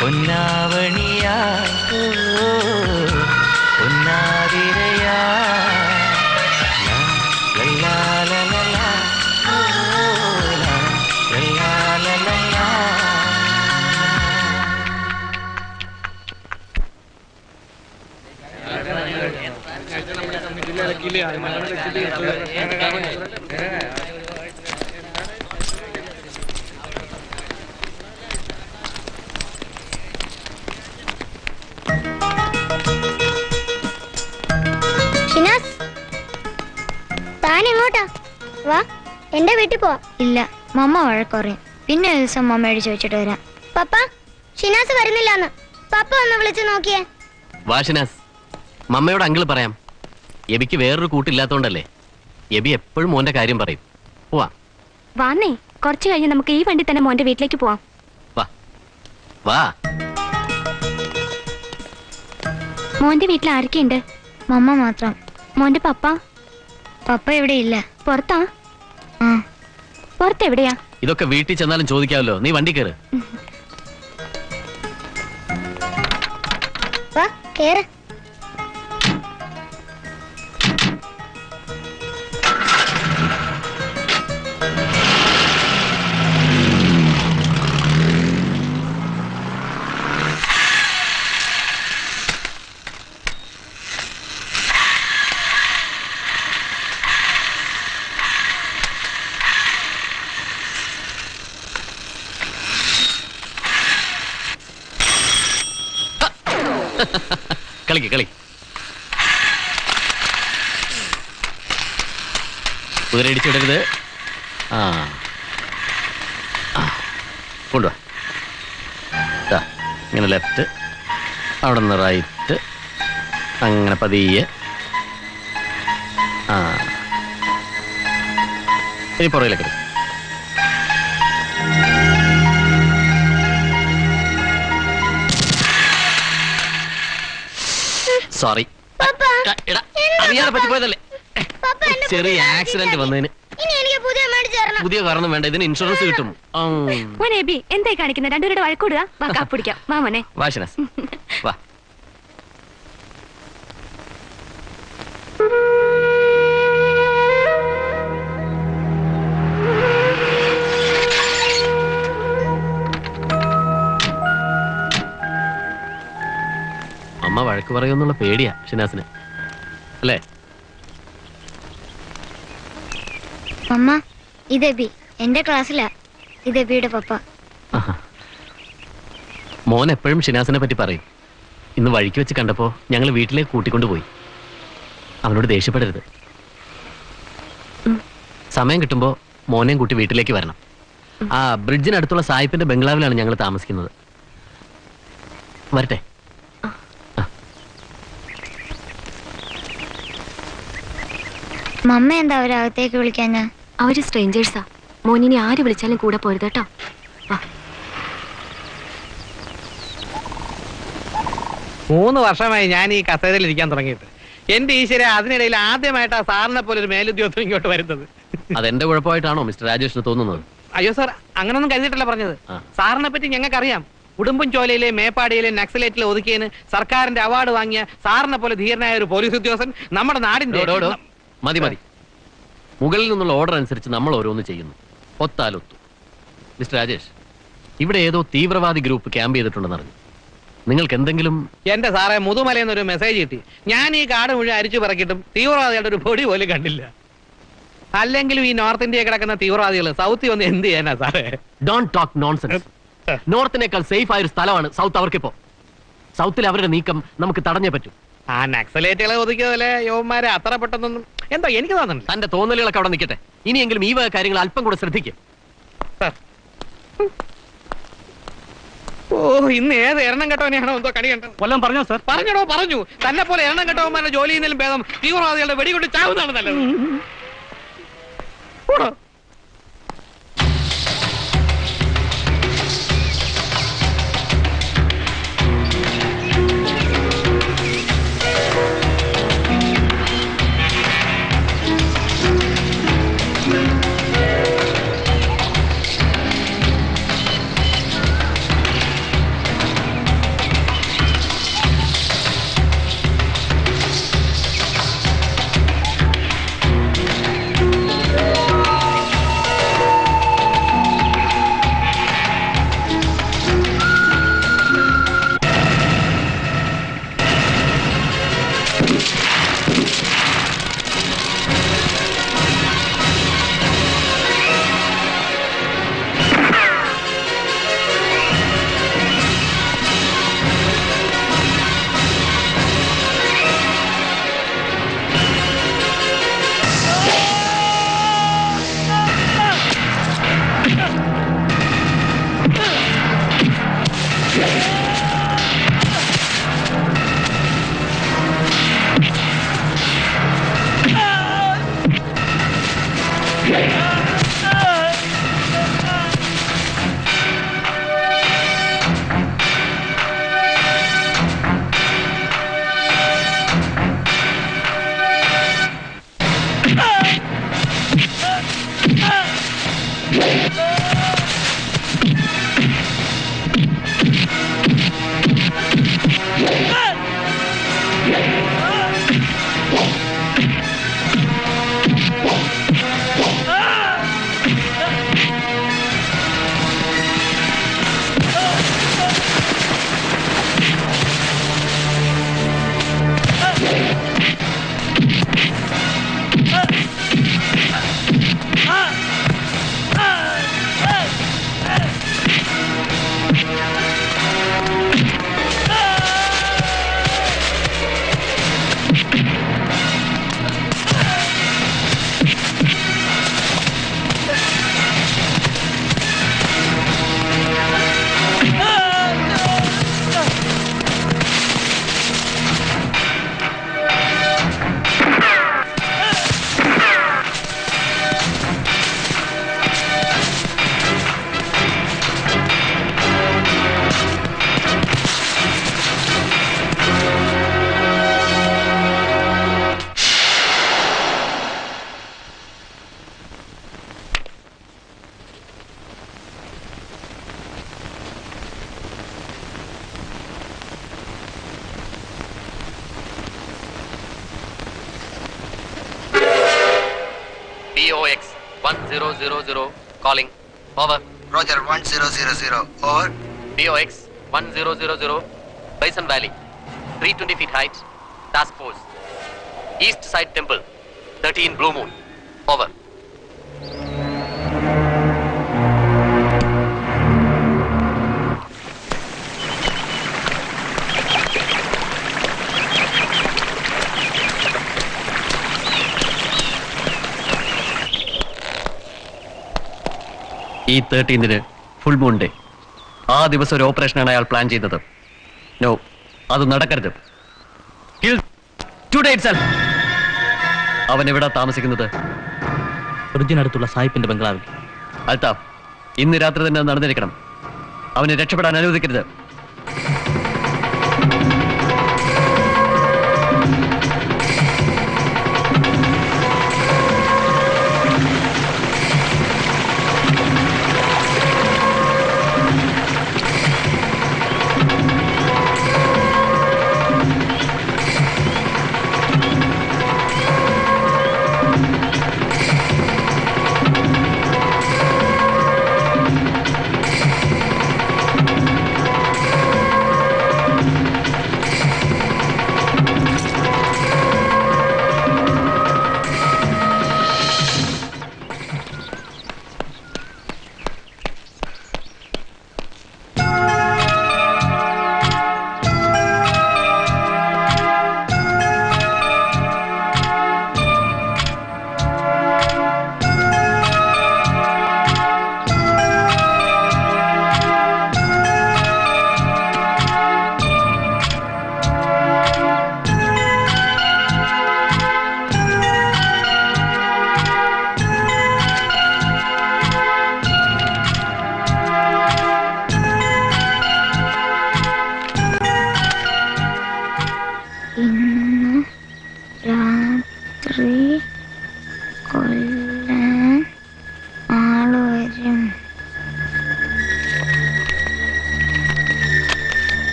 പൊന്നാവണിയാ പൊന്നാതിരയാ ലാ ലാ ലാ ലാ ലാ ലാ ലാ ലാ. ഷിനാസ് താൻ എങ്ങോട്ടാ വാ എന്റെ വീട്ടിൽ പോവാ ഇല്ല മമ്മ വഴക്കുറയും പിന്നെ ഒരു ദിവസം മമ്മയോട് ചോദിച്ചിട്ട് വരാം. പപ്പ ഷിനാസ് വരുന്നില്ലാന്ന് പപ്പ ഒന്ന് വിളിച്ചു നോക്കിയേ. വാഷിനാസ് മമ്മയോട് അങ്കിൾ പറയാം. എബിക്ക് വേറൊരു കൂട്ടില്ലാത്തോണ്ടല്ലേ. എബി എപ്പോഴും മോന്റെ കാര്യം പറയും. പോവാ വാന്നേ, കുറച്ചു കഴിഞ്ഞ് നമുക്ക് ഈ വണ്ടി തന്നെ മോന്റെ വീട്ടിലേക്ക് പോവാം. വാ വാ. മോന്റെ വീട്ടിൽ ആരൊക്കെയുണ്ട്? മമ്മ മാത്രം. മോന്റെ പപ്പ? പപ്പ ഇവിടെ ഇല്ല. പുറത്താ? ആ പുറത്തെവിടെയാ? ഇതൊക്കെ വീട്ടിൽ ചെന്നാലും ചോദിക്കാമല്ലോ. നീ വണ്ടി കയറ്. വാ കേറ്. കളിക്ക് കളി. കുതിര ഇടിച്ചിടരുത്. ആ കൊണ്ടുവാ. ഇങ്ങനെ ലെഫ്റ്റ്, അവിടെ നിന്ന് റൈറ്റ്, അങ്ങനെ പതിയെ. ആ ഇനി പുറകിലേക്ക്. സോറി, അറിയാതെ പറ്റിപ്പോയതല്ലേ. ചെറിയ ആക്സിഡന്റ് വന്നതിന്. പുതിയ കാരണം വേണ്ട, ഇതിന് ഇൻഷുറൻസ് കിട്ടും. മോനെ എബി എന്തായി കാണിക്കുന്നത്? രണ്ടുപേരുടെ വഴക്കൂടുക. വാ കാപ്പിടിക്കാം. വാ മോനെ. വാ ഷിനാസ്, വാ. അമ്മ വഴക്ക് പറയുമെന്നുള്ള പേടിയാ ഷിനാസിന്, അല്ലേ? അമ്മ ഇതെബി എന്റെ ക്ലാസ്സിലാ. ഇതെബിയുടെ പപ്പ. മോൻ എപ്പോഴും ഷിനാസിനെ പറ്റി പറയും. ഇന്ന് വഴിക്ക് വെച്ച് കണ്ടപ്പോ ഞങ്ങൾ വീട്ടിലേക്ക് കൂട്ടിക്കൊണ്ടുപോയി. അവനോട് ദേഷ്യപ്പെടരുത്. സമയം കിട്ടുമ്പോ മോനെയും കൂട്ടി വീട്ടിലേക്ക് വരണം. ആ ബ്രിഡ്ജിനടുത്തുള്ള സായിപ്പിന്റെ ബംഗ്ലാവിലാണ് ഞങ്ങൾ താമസിക്കുന്നത്. വരട്ടെ. മമ്മ എന്താ അവരകത്തേക്ക് വിളിക്കാഞ്ഞ? അവര് സ്ട്രേഞ്ചേഴ്സാ. മോനിനെ ആര് വിളിച്ചാലും കൂടെ പോരുത് കേട്ടോ. വാ. 3 വർഷമായി ഞാൻ ഈ കസേരയിൽ ഇരിക്കാൻ തുടങ്ങിയിട്ട്. എന്റെ ഈശ്വര, അതിനിടയിൽ ആദ്യമായിട്ടാ സാറിനെ പോലെ ഒരു മേലുദ്യോഗസ്ഥൻ ഇങ്ങോട്ട് വരുന്നത്. അതെന്റെ കുഴപ്പമായിട്ടാണോ മിസ്റ്റർ രാജേഷിന് തോന്നുന്നത്? അയ്യോ സാർ, അങ്ങനൊന്നും കരുതിയിട്ടല്ല പറഞ്ഞത്. സാറിനെ പറ്റി ഞങ്ങൾക്കറിയാം. ഉടുമ്പും ചോലയിലെ മേപ്പാടിയിലെ നക്സലേറ്റിലെ ഒതുക്കിയതിന് സർക്കാരിന്റെ അവാർഡ് വാങ്ങിയ സാറിനെ പോലെ ധീരനായ ഒരു പോലീസ് ഉദ്യോഗസ്ഥൻ നമ്മുടെ നാടിന്റെ. മതി മതി. മുകളിൽ നിന്നുള്ള ഓർഡർ അനുസരിച്ച് നമ്മൾ ഓരോന്ന് ചെയ്യുന്നു. ഒത്താലൊത്തു. മിസ്റ്റർ രാജേഷ്, ഇവിടെ ഏതോ തീവ്രവാദി ഗ്രൂപ്പ് ക്യാമ്പ് ചെയ്തിട്ടുണ്ടെന്ന് അറിഞ്ഞു. നിങ്ങൾക്ക് എന്തെങ്കിലും? എന്റെ സാറേ, മുതുമലയെന്നൊരു മെസ്സേജ് കിട്ടി. ഞാൻ ഈ കാട് മുഴുവൻ അരിച്ചു പറക്കിയിട്ടും തീവ്രവാദികളുടെ ഒരു പൊടി പോലും കണ്ടില്ല. അല്ലെങ്കിലും ഈ നോർത്ത് ഇന്ത്യയിൽ കിടക്കുന്ന തീവ്രവാദികൾ സൗത്തിൽ വന്ന് എന്ത് ചെയ്യാനാ സാറേ? Don't talk nonsense. നോർത്തിനേക്കാൾ സേഫ് ആയ ഒരു സ്ഥലമാണ് സൗത്ത്. അവർക്കിപ്പോ സൗത്തിൽ അവരുടെ നീക്കം നമുക്ക് തടഞ്ഞേ പറ്റൂ. ആ നക്സലേറ്റുകളെ ഒതുക്കിയതല്ലേ യവന്മാരെ അത്ര പെട്ടെന്നൊന്നും എന്താ എനിക്ക് തോന്നുന്നുണ്ട്. തന്റെ തോന്നലുകളൊക്കെ അവിടെ നിൽക്കട്ടെ. ഇനിയെങ്കിലും ഈ വക കാര്യങ്ങൾ അല്പം കൂടെ ശ്രദ്ധിക്കും. ഓ, ഇന്ന് ഏത് എണ്ണം കെട്ടവനെയാണോ എന്തോ കണി കണ്ടത്? വല്ലതും പറഞ്ഞോ സാർ? പറഞ്ഞോ പറഞ്ഞു. തന്നെ പോലെ എണ്ണം കെട്ടവന്മാരുടെ ജോലി ചെയ്യുന്നതിലും ഭേദം തീവ്രവാദികളുടെ വെടികൊണ്ട് ചാവുന്നതാണ് നല്ലത്. BOX 1000 calling. Over. Roger 1000. Over. BOX 1000 Bison Valley. 320 feet height. Task force. East Side Temple. 13 Blue Moon. Over. ഈ 13-ന് ഫുൾ മൂൺ ഡേ. ആ ദിവസം ഒരു ഓപ്പറേഷനാണ് അയാൾ പ്ലാൻ ചെയ്തത്. നോ, അത് നടക്കരുത്. അവൻ എവിടെ താമസിക്കുന്നത്? ഫ്രിഡ്ജിനടുത്തുള്ള സായിപ്പിന്റെ ബംഗ്ലാവിൽ. അൽത്താഫ്, ഇന്ന് രാത്രി തന്നെ അത് നടന്നിരിക്കണം. അവനെ രക്ഷപ്പെടാൻ അനുവദിക്കരുത്.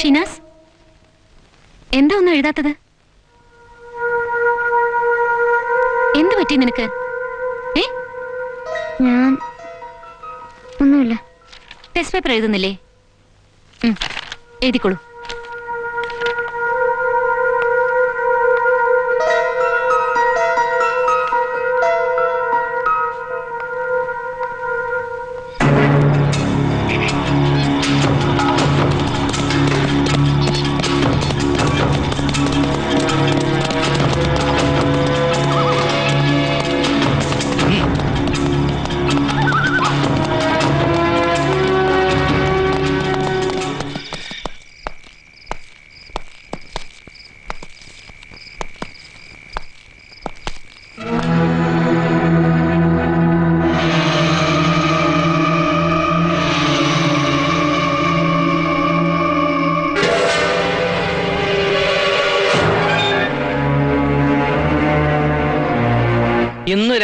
ഷിനാസ്, എന്താ ഒന്നും എഴുതാത്തത്? എന്ത് പറ്റി നിനക്ക്? ഞാൻ ഒന്നുമില്ല. ടെസ്റ്റ് പേപ്പർ എഴുതുന്നില്ലേ? എഴുതിക്കോളൂ.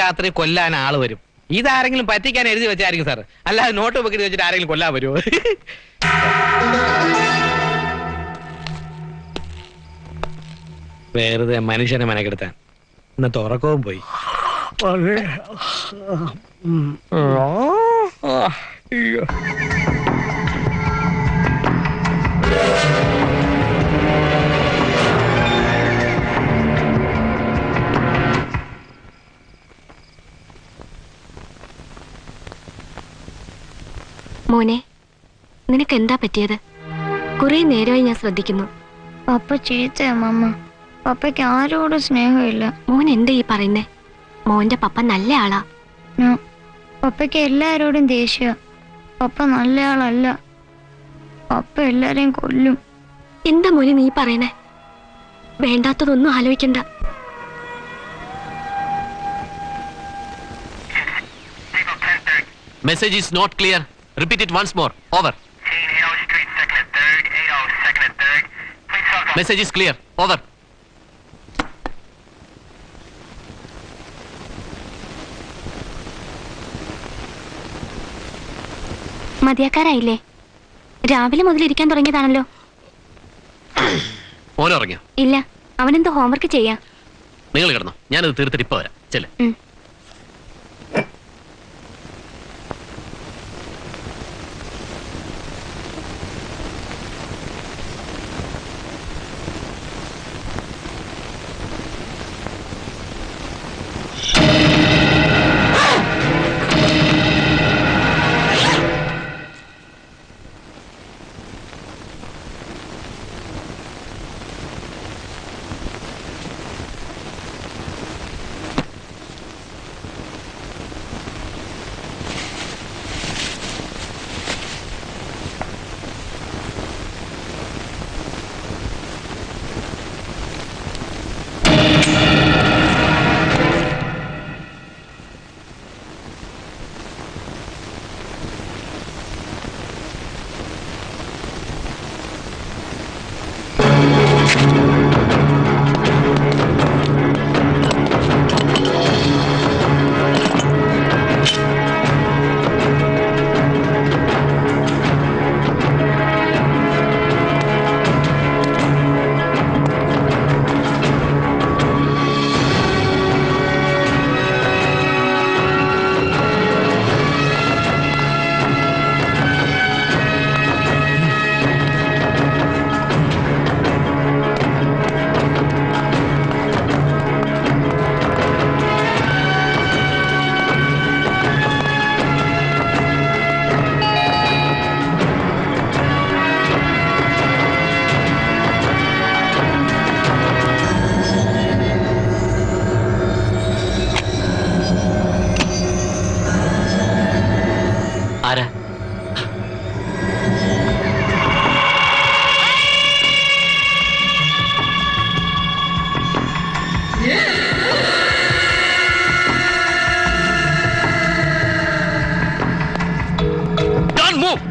രാത്രി കൊല്ലാൻ ആള് വരും. ഇതാരെങ്കിലും പറ്റിക്കാൻ എഴുതി വെച്ചായിരിക്കും സാർ, അല്ലാതെ നോട്ട് ബുക്കിൽ വെച്ചിട്ട് ആരെങ്കിലും കൊല്ലാൻ വരുമോ? വെറുതെ മനുഷ്യനെ മെനക്കെടുത്താൻ. ഇന്നത്തെ ഉറക്കവും പോയി. മോനെ, നിനക്ക് എന്താ പറ്റിയത്? കുറെ നേരമായി ഞാൻ ശ്രദ്ധിക്കുന്നു. പപ്പ ചീത്തയാ മമ്മ. പപ്പയ്ക്ക് ആരോടും സ്നേഹമില്ല. മോൻ എന്താ ഈ പറയുന്നേ? മോന്റെ പപ്പ നല്ല ആളാ. പപ്പയ്ക്ക് എല്ലാരോടും ദേഷ്യ. പപ്പ നല്ല ആളല്ല. പപ്പ എല്ലാരെയും കൊല്ലും. എന്താ മോനെ നീ പറയണേ? വേണ്ടാത്തതൊന്നും ആലോചിക്കണ്ട. Message is not clear. Repeat it once more. Over. Message is clear. Over. മതിയാക്കാരായില്ലേ? രാവിലെ മുതൽ ഇരിക്കാൻ തുടങ്ങിയതാണല്ലോ. മോനെ ഉറങ്ങിയോ? ഇല്ല, അവനെന്തോ ഹോംവർക്ക് ചെയ്യാ. നിങ്ങൾ കിടന്നോ, ഞാനത് തീർത്തിട്ട് ഇപ്പൊ വരാം. ചെല്ലേ. ആരാ? Don't move!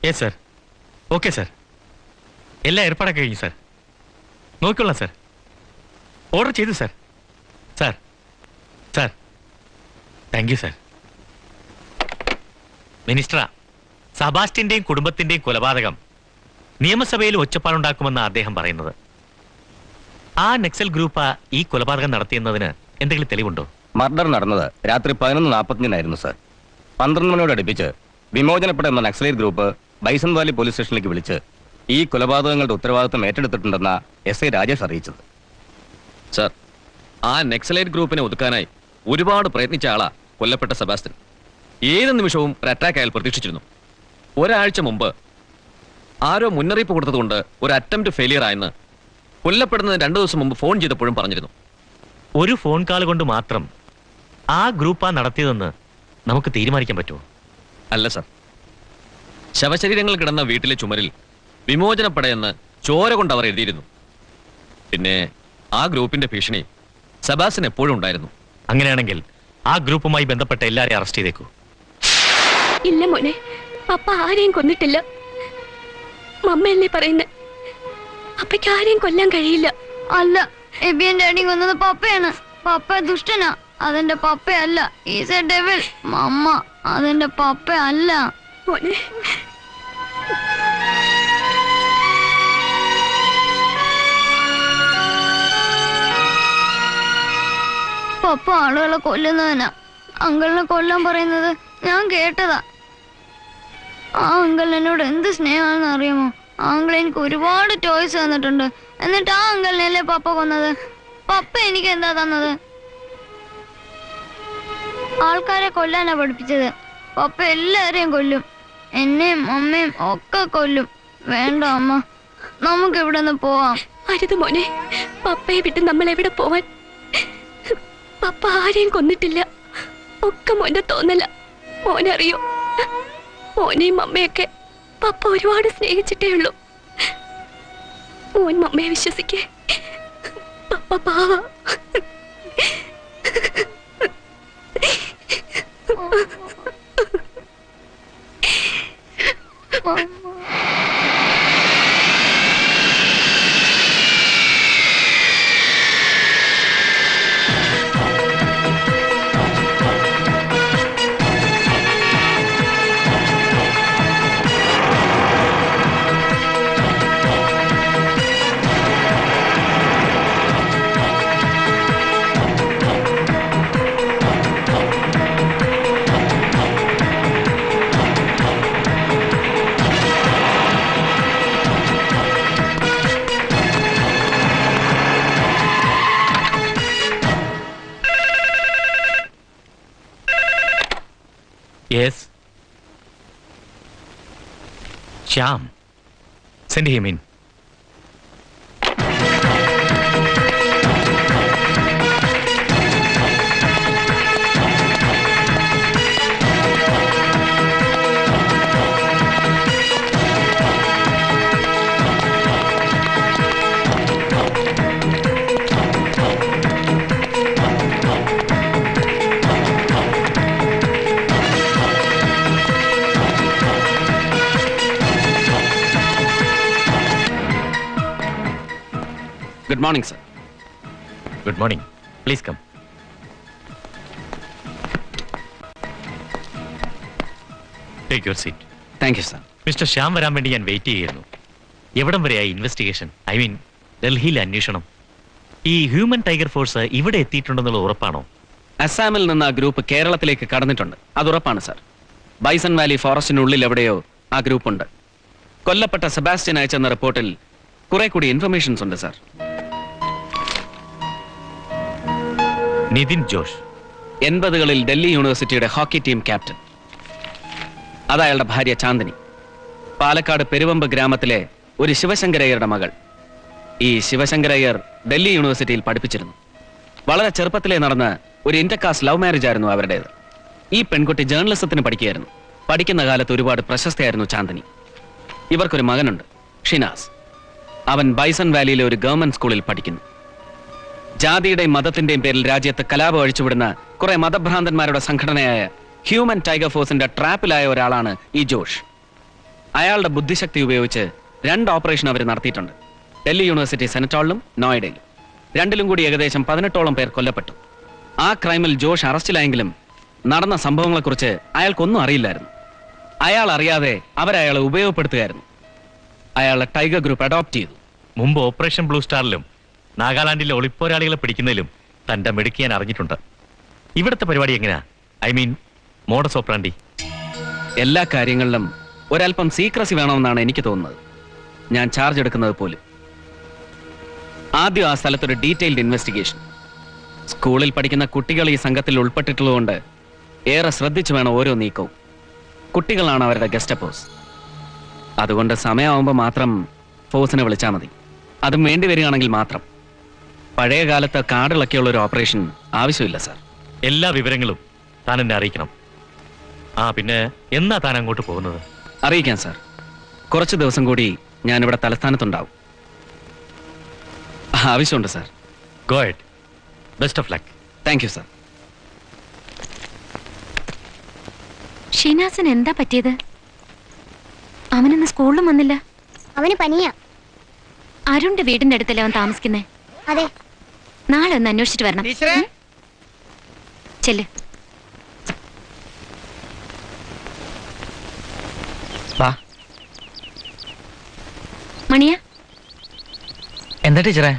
Yes sir. Okay sir. എല്ലാ ഏർപ്പാടൊക്കെ കഴിഞ്ഞു സർ. നോക്കിക്കൊള്ളാം സർ. ഓർഡർ ചെയ്തു sir. Sir sir thank you sir. മിനിസ്റ്ററാ, സബാസ്റ്റ്യന്റെയും കുടുംബത്തിന്റെയും കൊലപാതകം നിയമസഭയിൽ ഒച്ചപ്പാടുണ്ടാക്കുമെന്നാണ് അദ്ദേഹം പറയുന്നത്. ആ നക്സൽ ഗ്രൂപ്പ് ഈ കൊലപാതകം നടത്തിയെന്നതിന് എന്തെങ്കിലും തെളിവുണ്ടോ? മർഡർ നടന്നത് രാത്രി 11:45 സർ. 12 മണിയോട് അടുപ്പിച്ച് വിമോചനപ്പെട എന്ന Naxalite group bison Valley police സ്റ്റേഷനിലേക്ക് വിളിച്ച് ഈ കൊലപാതകങ്ങളുടെ ഉത്തരവാദിത്വം ഏറ്റെടുത്തിട്ടുണ്ടെന്ന എസ് ഐ രാജേഷ് അറിയിച്ചത്. സർ, ആ നെക്സലൈറ്റ് ഗ്രൂപ്പിനെ ഒതുക്കാനായി ഒരുപാട് പ്രയത്നിച്ച ആളാ കൊല്ലപ്പെട്ട സെബാസ്റ്റ്യൻ. ഏത് നിമിഷവും ഒരു അറ്റാക്ക് അയാൾ പ്രതീക്ഷിച്ചിരുന്നു. ഒരാഴ്ച മുമ്പ് ആരോ മുന്നറിയിപ്പ് കൊടുത്തതുകൊണ്ട് ഒരു അറ്റംപ്റ്റ് ഫെയിലിയർ ആയെന്ന് കൊല്ലപ്പെടുന്നതിന് 2 ദിവസം മുമ്പ് ഫോൺ ചെയ്തപ്പോഴും പറഞ്ഞിരുന്നു. ഒരു ഫോൺ കാൾ കൊണ്ട് മാത്രം ആ ഗ്രൂപ്പാ നടത്തിയതെന്ന് നമുക്ക് തീരുമാനിക്കാൻ പറ്റുമോ? അല്ല സർ, ശവശരീരങ്ങൾ കിടന്ന വീട്ടിലെ ചുമരിൽ വിമോചനപ്പെടയെന്ന് ചോര കൊണ്ട് അവർ എഴുതിയിരുന്നു. പിന്നെ ആ ഗ്രൂപ്പിന്റെ ഭീഷണി സെബാസ്റ്റിന് എപ്പോഴും ഉണ്ടായിരുന്നു. അങ്ങനെയാണെങ്കിൽ ആ ഗ്രൂപ്പുമായി ബന്ധപ്പെട്ട എല്ലാരെയും അറസ്റ്റ് ചെയ്തേക്കൂ. ഇല്ല മോനെ, പപ്പ ആരെയും കൊന്നിട്ടില്ല. മമ്മയല്ലേ പറയുന്നത്. പപ്പയ്ക്ക് ആരെയും കൊല്ലാൻ കഴിയില്ല. അല്ല, എബിയൻ ഡാഡി കൊന്നത് പപ്പയാണ്. പപ്പ ദുഷ്ടനാ, അതെന്റെ പപ്പയല്ല. Is a devil. മമ്മ, അതെന്റെ പപ്പയല്ല. മോനെ, പപ്പ ആളുകളെ കൊല്ലുന്നവനാ. അങ്കിളിനെ കൊല്ലാൻ പറയുന്നത് ഞാൻ കേട്ടതാ. ആ അങ്കിൾ എന്നോട് എന്ത് സ്നേഹമാണെന്ന് അറിയാമോ? ആ അങ്കിൾ എനിക്ക് ഒരുപാട് ടോയ്സ് തന്നിട്ടുണ്ട്. എന്നിട്ട് ആ അങ്കിളിനെയല്ലേ പപ്പ കൊന്നത്? പപ്പ എനിക്ക് എന്താ തന്നത്? ആൾക്കാരെ കൊല്ലാനാ പഠിപ്പിച്ചത്. പപ്പ എല്ലാരെയും കൊല്ലും. എന്നെയും അമ്മയും ഒക്കെ കൊല്ലും. വേണ്ട അമ്മ, നമുക്ക് ഇവിടെ നിന്ന് പോവാം. അരുത് മോനെ, പപ്പയെ വിട്ട് നമ്മൾ എവിടെ പോവാൻ? പപ്പ ആരെയും കൊന്നിട്ടില്ല. ഒക്കെ മോന്റെ തോന്നല. മോനറിയോ, മോനെയും മമ്മയൊക്കെ പപ്പ ഒരുപാട് സ്നേഹിച്ചിട്ടേ ഉള്ളൂ. മോൻ മമ്മയെ വിശ്വസിക്കേ. പപ്പ പാവ. Yes. Shyam, send him in. Good morning sir. Good morning. Please come. Take your seat. Thank you sir. Mister Shyam വരാൻ വേണ്ടി ഞാൻ വെയിറ്റ് ചെയ്യുന്നു. എവിടം വരെയായി ഇൻവെസ്റ്റിഗേഷൻ? ഐ മീൻ ഡൽഹിയിലെ അന്വേഷണം. ഈ ഹ്യൂമൻ ടൈഗർ ഫോഴ്സ് ഇവിടെ എത്തിയിട്ടുണ്ടെന്നുള്ള ഉറപ്പാണോ? അസാമിൽ നിന്ന് ആ ഗ്രൂപ്പ് കേരളത്തിലേക്ക് കടന്നിട്ടുണ്ട്, അത് ഉറപ്പാണ് സർ. ബൈസൺ വാലി ഫോറസ്റ്റിനുള്ളിൽ എവിടെയോ ആ ഗ്രൂപ്പ് ഉണ്ട്. കൊല്ലപ്പെട്ട സെബാസ്റ്റ്യൻ അയച്ചെന്ന റിപ്പോർട്ടിൽ കുറെ കൂടി ഇൻഫർമേഷൻസ് ഉണ്ട് സർ. നിതിൻ ജോഷ് 80കളിൽ ഡൽഹി യൂണിവേഴ്സിറ്റിയുടെ ഹോക്കി ടീം ക്യാപ്റ്റൻ. അതയാളുടെ ഭാര്യ ചാന്ദിനി. പാലക്കാട് പെരുവമ്പ് ഗ്രാമത്തിലെ ഒരു ശിവശങ്കരയ്യരുടെ മകൾ. ഈ ശിവശങ്കരയ്യർ ഡൽഹി യൂണിവേഴ്സിറ്റിയിൽ പഠിപ്പിച്ചിരുന്നു. വളരെ ചെറുപ്പത്തിലേ നടന്ന ഒരു ഇന്റർകാസ്റ്റ് ലവ് മാരേജ് ആയിരുന്നു അവരുടേത്. ഈ പെൺകുട്ടി ജേർണലിസത്തിന് പഠിക്കുകയായിരുന്നു. പഠിക്കുന്ന കാലത്ത് ഒരുപാട് പ്രശസ്തയായിരുന്നു ചാന്ദിനി. ഇവർക്കൊരു മകനുണ്ട്, ഷിനാസ്. അവൻ ബൈസൺ വാലിയിലെ ഒരു ഗവൺമെന്റ് സ്കൂളിൽ പഠിക്കുന്നു. ജാതിയുടെയും മതത്തിന്റെയും പേരിൽ രാജ്യത്ത് കലാപം അഴിച്ചുവിടുന്ന കുറെ മതഭ്രാന്തന്മാരുടെ സംഘടനയായ ഹ്യൂമൻ ടൈഗർ ഫോഴ്സിന്റെ ട്രാപ്പിലായ ഒരാളാണ് ഈ ജോഷ്. അയാളുടെ ബുദ്ധിശക്തി ഉപയോഗിച്ച് 2 ഓപ്പറേഷൻ അവർ നടത്തിയിട്ടുണ്ട്. ഡൽഹി യൂണിവേഴ്സിറ്റി സെനറ്റ് ഹാളിലും നോയിഡയിലും. രണ്ടിലും കൂടി ഏകദേശം 18ഓളം പേർ കൊല്ലപ്പെട്ടു. ആ ക്രൈമിൽ ജോഷ് അറസ്റ്റിലായെങ്കിലും നടന്ന സംഭവങ്ങളെക്കുറിച്ച് അയാൾക്കൊന്നും അറിയില്ലായിരുന്നു. അയാൾ അറിയാതെ അവരയാളെ ഉപയോഗപ്പെടുത്തുകയായിരുന്നു. അയാളെ ടൈഗർ ഗ്രൂപ്പ് അഡോപ്റ്റ് ചെയ്തു. മുമ്പ് ഓപ്പറേഷൻ ബ്ലൂ സ്റ്റാറിലും നാഗാലാൻഡിലെ ഒളിപ്പോരാളികളെ പിടിക്കുന്നതിലും തന്റെ മിടുക്കി ഞാൻ അറിഞ്ഞിട്ടുണ്ട്. ഇവിടുത്തെ പരിപാടി എങ്ങനെയാ? I mean modus operandi. എല്ലാ കാര്യങ്ങളിലും ഒരല്പം സീക്രസി വേണമെന്നാണ് എനിക്ക് തോന്നുന്നത്. ഞാൻ ചാർജ് എടുക്കുന്നത് പോലും. ആദ്യം ആ സ്ഥലത്തൊരു ഡീറ്റെയിൽഡ് ഇൻവെസ്റ്റിഗേഷൻ. സ്കൂളിൽ പഠിക്കുന്ന കുട്ടികൾ ഈ സംഘത്തിൽ ഉൾപ്പെട്ടിട്ടുള്ളതുകൊണ്ട് ഏറെ ശ്രദ്ധിച്ചു വേണം ഓരോ നീക്കവും. കുട്ടികളാണ് അവരുടെ ഗസ്റ്റ് ഹൗസ്. അതുകൊണ്ട് സമയമാകുമ്പോൾ മാത്രം ഫോഴ്സിനെ വിളിച്ചാൽ മതി. അതും വേണ്ടി വരികയാണെങ്കിൽ മാത്രം. പഴയ കാലത്ത് കാടിളക്കിയുള്ള ഒരു ഓപ്പറേഷൻ ആവശ്യമില്ല സാർ. എല്ലാ വിവരങ്ങളും താൻ എന്നെ അറിയിക്കണം. പിന്നെ എന്നാ താൻ അങ്ങോട്ട് പോകുന്നത്? അറിയിക്കാം സാർ. കുറച്ച് ദിവസം കൂടി ഞാനിവിടെ തലസ്ഥാനത്തുണ്ടാവും. ആവശ്യമുണ്ട് sir. Go ahead. Best of luck. Thank you sir. ഷീനാസിന് എന്താ പറ്റിയത്? അവനിന്ന് സ്കൂളിലും വന്നില്ല. അവന് പനിയാ. അരുണിന്റെ വീടിന്റെ അടുത്തല്ലേ അവൻ താമസിക്കുന്നേ? അതെ. നാളെ ഒന്ന് അന്വേഷിച്ചിട്ട് വരണം. ചെല്ല്. മണിയ, എന്താ ടീച്ചറെ?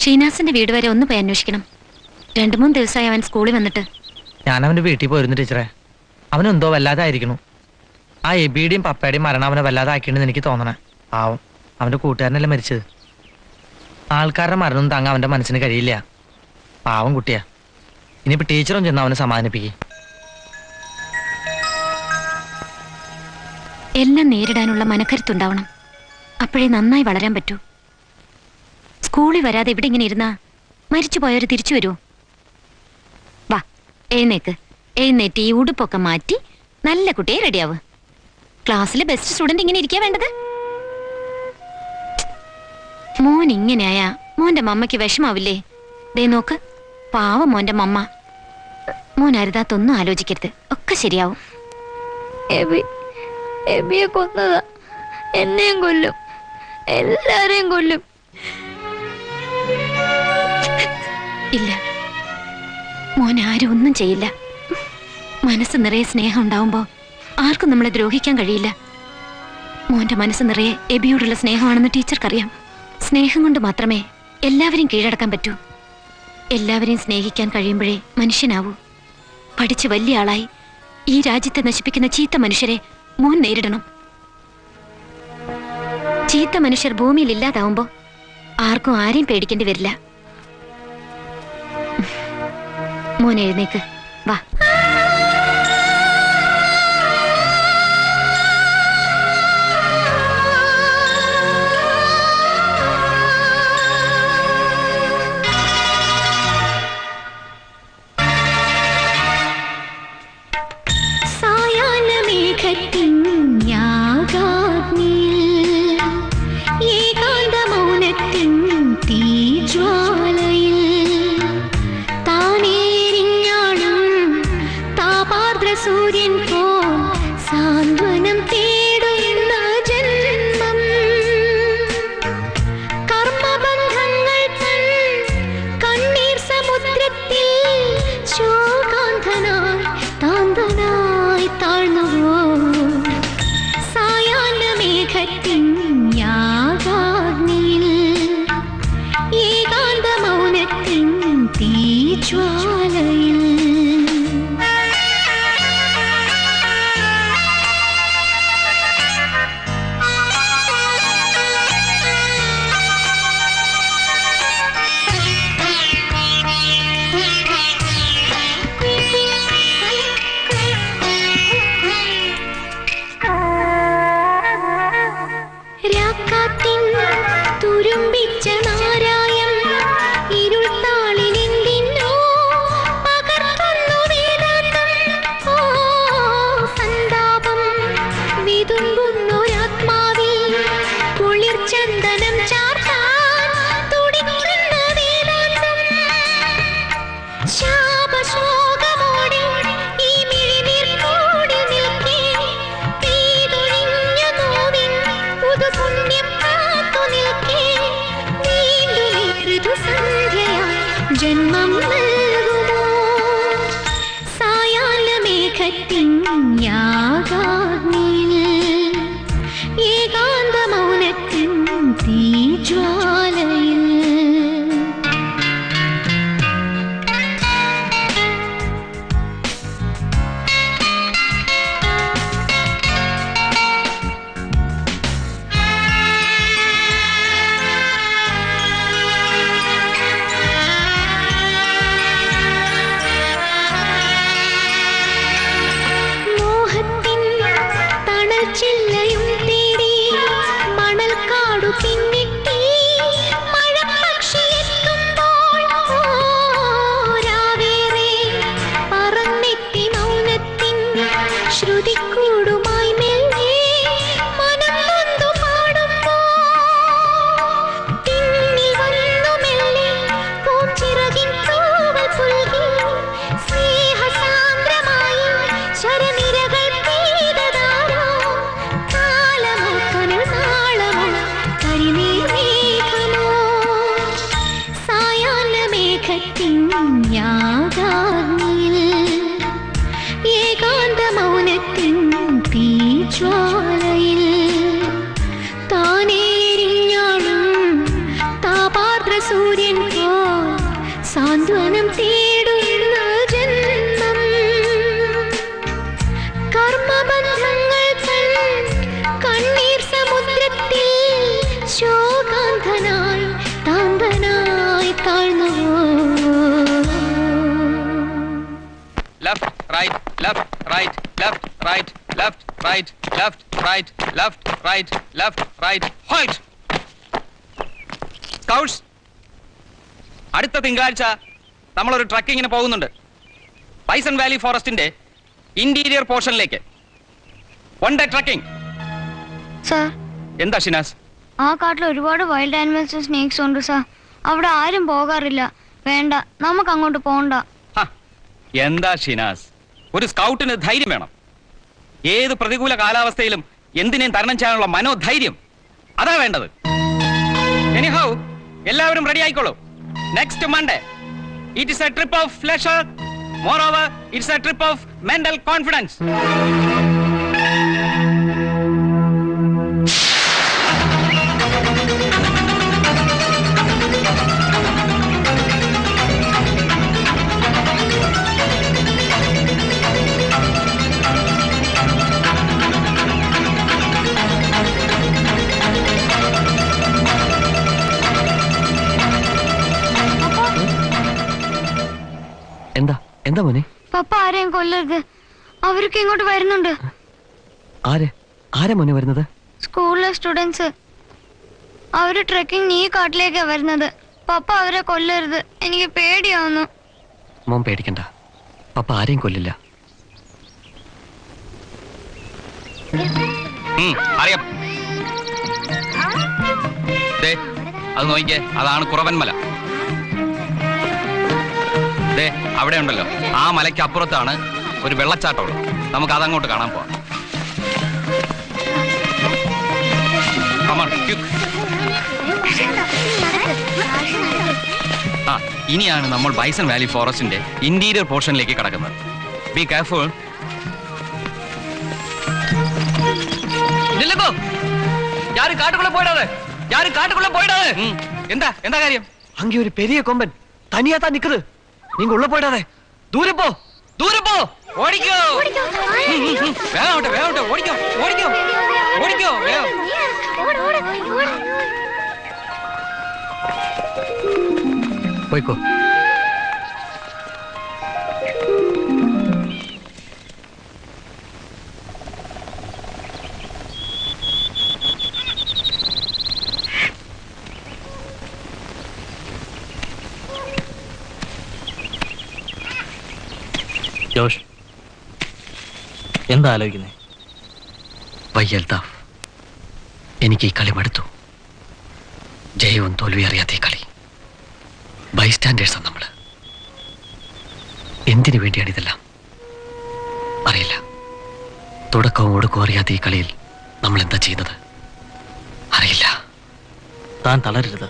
ഷീനാസിന്റെ വീട് വരെ ഒന്ന് പോയി അന്വേഷിക്കണം. 2-3 ദിവസമായി അവൻ സ്കൂളിൽ വന്നിട്ട്. ഞാൻ അവന്റെ വീട്ടിൽ പോയിരുന്നു ടീച്ചറെ. അവനെന്തോ വല്ലാതെ ആയിരിക്കണു. ആ എബിയുടെയും പപ്പയുടെയും മരണം അവനെ വല്ലാതെ ആക്കിയിട്ടുണ്ടെന്ന് എനിക്ക് തോന്നണേ. പാവം, അവന്റെ കൂട്ടുകാരനല്ലേ മരിച്ചത്. ആൾക്കാരുടെ മരണം താങ്ങാൻ അവന്റെ മനസ്സിന് കഴിയില്ല. പാവം കുട്ടിയാ. ഇനിയിപ്പോ ടീച്ചറും ചെന്ന് അവനെ സമാധാനിപ്പിക്കും. എല്ലാം നേരിടാനുള്ള മനക്കരുത്തുണ്ടാവണം. അപ്പോഴേ നന്നായി വളരാൻ പറ്റൂ. സ്കൂളിൽ വരാതെ ഇവിടെ ഇങ്ങനെ ഇരുന്നാ മരിച്ചു പോയവര് തിരിച്ചു വരുമോ? വാ, എഴുന്നേക്ക്. എഴുന്നേറ്റ് ഈ ഉടുപ്പൊക്കെ മാറ്റി നല്ല കുട്ടിയെ റെഡിയാവ്. ക്ലാസ്സിലെ ബെസ്റ്റ് സ്റ്റുഡന്റ് ഇങ്ങനെ ഇരിക്കാ വേണ്ടത്. മോൻ ഇങ്ങനെയായാ മോന്റെ മമ്മയ്ക്ക് വിഷമാവില്ലേ? ദേ നോക്ക്, പാവം മോന്റെ മമ്മ. മോൻ അരുതാത്തൊന്നും ആലോചിക്കരുത്, ഒക്കെ ശരിയാവും. എബിയെ കൊന്നതാ. എന്നെയും കൊല്ലും, എല്ലാരെയും കൊല്ലും. ഇല്ല, മോൻ ആരും ഒന്നും ചെയ്യില്ല. മനസ്സ് നിറയെ സ്നേഹം ഉണ്ടാവുമ്പോ ആർക്കും നമ്മളെ ദ്രോഹിക്കാൻ കഴിയില്ല. മോന്റെ മനസ്സ് നിറയെ എബിയോടുള്ള സ്നേഹമാണെന്ന് ടീച്ചർക്കറിയാം. സ്നേഹം കൊണ്ട് മാത്രമേ എല്ലാവരെയും കീഴടക്കാൻ പറ്റൂ. എല്ലാവരെയും സ്നേഹിക്കാൻ കഴിയുമ്പോഴേ മനുഷ്യനാവൂ. പഠിച്ച് വലിയ ആളായി ഈ രാജ്യത്തെ നശിപ്പിക്കുന്ന ചീത്ത മനുഷ്യരെ മോൻ നേരിടണം. ചീത്ത മനുഷ്യർ ഭൂമിയിൽ ഇല്ലാതാവുമ്പോ ആർക്കും ആരെയും പേടിക്കേണ്ടി വരില്ല. മോൻ എഴുന്നേക്ക്, വാ. സൂര്യൻ പോൽ സാന്ത്വനം തേടുന്ന ജന്മം. കർമ്മബന്ധങ്ങൾ തൻ കണ്ണീർ സമുദ്രത്തിൽ ശോകാന്തനായി താന്തനായി താഴ്ന്നുവോ. സായാഹ്ന മേഘത്തിൻ യാഗാഗ്നിയിൽ ഏകാന്ത മൗനത്തിൻ തീജ്വാലയിൽ. ജന്മം നൽകുമോ സായാഹ്ന മേഘത്തിൻ യാഗാഗ്നിയിൽ ഏകാന്ത മൗനത്തിൻ തീജ്വാലയിൽ. ചില്ലയും തേടി മണൽക്കാടു പിന്നിട്ടി മഴപ്പക്ഷി എത്തുമ്പോൾ രാവേറെ പറന്നെത്തി മൗനത്തിൻ ശ്രുതിക്കൂടുമായി മെല്ലെ മനം നൊന്തു പാടുമ്പോൾ പിന്നിൽ വന്നു മെല്ലെ left right left right left right left right left right left right left right halt. Scouts, അടുത്ത തിങ്കളാഴ്ച നമ്മളൊരു ട്രക്കിങ്ങിന് പോകുന്നുണ്ട്. ബൈസൺ വാലി ഫോറസ്റ്റിന്റെ ഇന്റീരിയർ പോർഷനിലേക്ക്. 1 ഡേ ട്രക്കിംഗ്. സാർ, എന്താ ഷിനാസ്? ആ കാട്ടിൽ ഒരുപാട് വൈൽഡ് ആനിമൽസും സ്നേക്സും ഉണ്ട് സാർ. അവിടെ ആരും പോകാറില്ല. വേണ്ട, നമുക്ക് അങ്ങോട്ട് പോകണ്ട. എന്താ ഷിനാസ്, ഒരു സ്കൗട്ടിന് ധൈര്യം വേണം. ഏത് പ്രതികൂല കാലാവസ്ഥയിലും എന്തിനേയും തരണം ചെയ്യാനുള്ള മനോധൈര്യം, അതാ വേണ്ടത്. എനിഹൗ, എല്ലാവരും റെഡി ആയിക്കോളൂ. Next Monday it is a trip of pleasure. Moreover, it's a trip of mental confidence. എന്താ എന്താ മോനെ? പപ്പ ആരെയും കൊല്ലരുത്. അവരൊക്കെ ഇങ്ങോട്ട് വരുന്നുണ്ട്. ആരാ മോനെ വരുന്നത്? സ്കൂളിലെ സ്റ്റുഡൻസ്. അവര് ട്രെക്കിംഗ് ഈ കാട്ടിലേക്കാ വരുന്നത്. പപ്പ അവരെ കൊല്ലരുത്. എനിക്ക് പേടിയാവുന്നു. മോൻ പേടിക്കണ്ട, പപ്പ ആരെയും കൊല്ലില്ല. അറിയാം. ദേ, അത് നോക്കിക്കേ, അതാണ് കുറവൻമല. ദേ, അവിടെ ഉണ്ടല്ലോ, ആ മലയ്ക്ക് അപ്പുറത്താണ് ഒരു വെള്ളച്ചാട്ടമുള്ളത്. നമുക്ക് അതങ്ങോട്ട് കാണാൻ പോവാം. Come on, quick. ആ, ഇനിയാണ് നമ്മൾ ബൈസൺ വാലി ഫോറസ്റ്റിന്റെ ഇന്റീരിയർ പോർഷനിലേക്ക് കടക്കുന്നത്. Be careful. എന്താ എന്താ കാര്യം? அங்கே ஒரு பெரிய கொம்பன் தனியா தான் நிக்குது. நீங்க உள்ள போயிடாதே, ദൂരെ പോ. ഓടിക്കോ, വേഗം വേഗം ഓടിക്കോ ഓടിക്കോ ഓടിക്കോ വേഗം. പോയിക്കോ. ജോഷ്, എന്താ ആലോചിക്കുന്നേ? വയ്യൽതാഫ്, എനിക്ക് ഈ കളി മടുത്തു. ജയവും തോൽവി അറിയാത്ത ഈ കളി. ബൈസ്റ്റാൻഡേഴ്സാണ് നമ്മള്. എന്തിനു വേണ്ടിയാണ് ഇതെല്ലാം അറിയില്ല. തുടക്കവും ഒടുക്കവും അറിയാത്ത ഈ കളിയിൽ നമ്മൾ എന്താ ചെയ്യുന്നത് അറിയില്ല. താൻ തളരരുത്.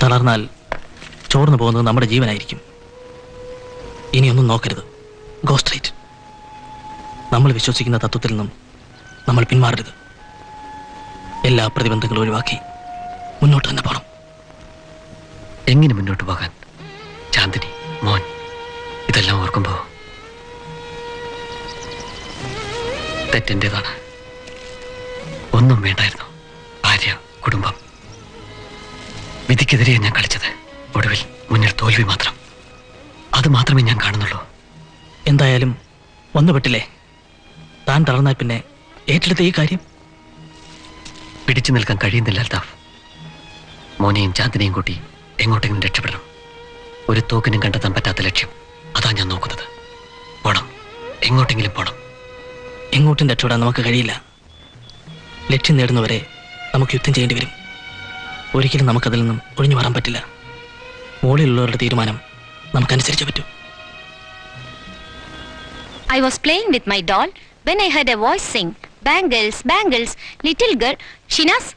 തളർന്നാൽ ചോർന്നു പോകുന്നത് നമ്മുടെ ജീവനായിരിക്കും. ഇനിയൊന്നും നോക്കരുത്. Go straight. നമ്മൾ വിശ്വസിക്കുന്ന തത്വത്തിൽ നിന്നും നമ്മൾ പിന്മാറരുത്. എല്ലാ പ്രതിബന്ധങ്ങളും ഒഴിവാക്കി മുന്നോട്ട് തന്നെ പോകണം. എങ്ങനെ മുന്നോട്ട് പോകാൻ? ചാന്ദിനി, മോൻ, ഇതെല്ലാം ഓർക്കുമ്പോ തെറ്റെന്റേതാണ്. ഒന്നും വേണ്ടായിരുന്നു. ഭാര്യ, കുടുംബം, വിധിക്കെതിരെ ഞാൻ കളിച്ചത്. ഒടുവിൽ മുന്നിൽ തോൽവി മാത്രം. അത് മാത്രമേ ഞാൻ കാണുന്നുള്ളൂ. എന്തായാലും ഒന്നുപെട്ടില്ലേ? താൻ തളർന്നാൽ പിന്നെ ഏറ്റെടുത്ത ഈ കാര്യം പിടിച്ചു നിൽക്കാൻ കഴിയുന്നില്ല അൽതാഫ്. മോനെയും ചാന്ദിനെയും കൂട്ടി എങ്ങോട്ടെങ്കിലും രക്ഷപ്പെടണം. ഒരു തോക്കിനും കണ്ടെത്താൻ പറ്റാത്ത ലക്ഷ്യം, അതാ ഞാൻ നോക്കുന്നത്. പോണം, എങ്ങോട്ടെങ്കിലും പോണം. എങ്ങോട്ടും രക്ഷപ്പെടാൻ നമുക്ക് കഴിയില്ല. ലക്ഷ്യം നേടുന്നവരെ നമുക്ക് യുദ്ധം ചെയ്യേണ്ടി വരും. ഒരിക്കലും നമുക്കതിൽ നിന്നും ഒഴിഞ്ഞു മാറാൻ പറ്റില്ല. മുകളിലുള്ളവരുടെ തീരുമാനം നമുക്കനുസരിച്ചേ പറ്റൂ. I was playing with my doll when I heard a voice sing, "Bangles, bangles, little girl." Shinas,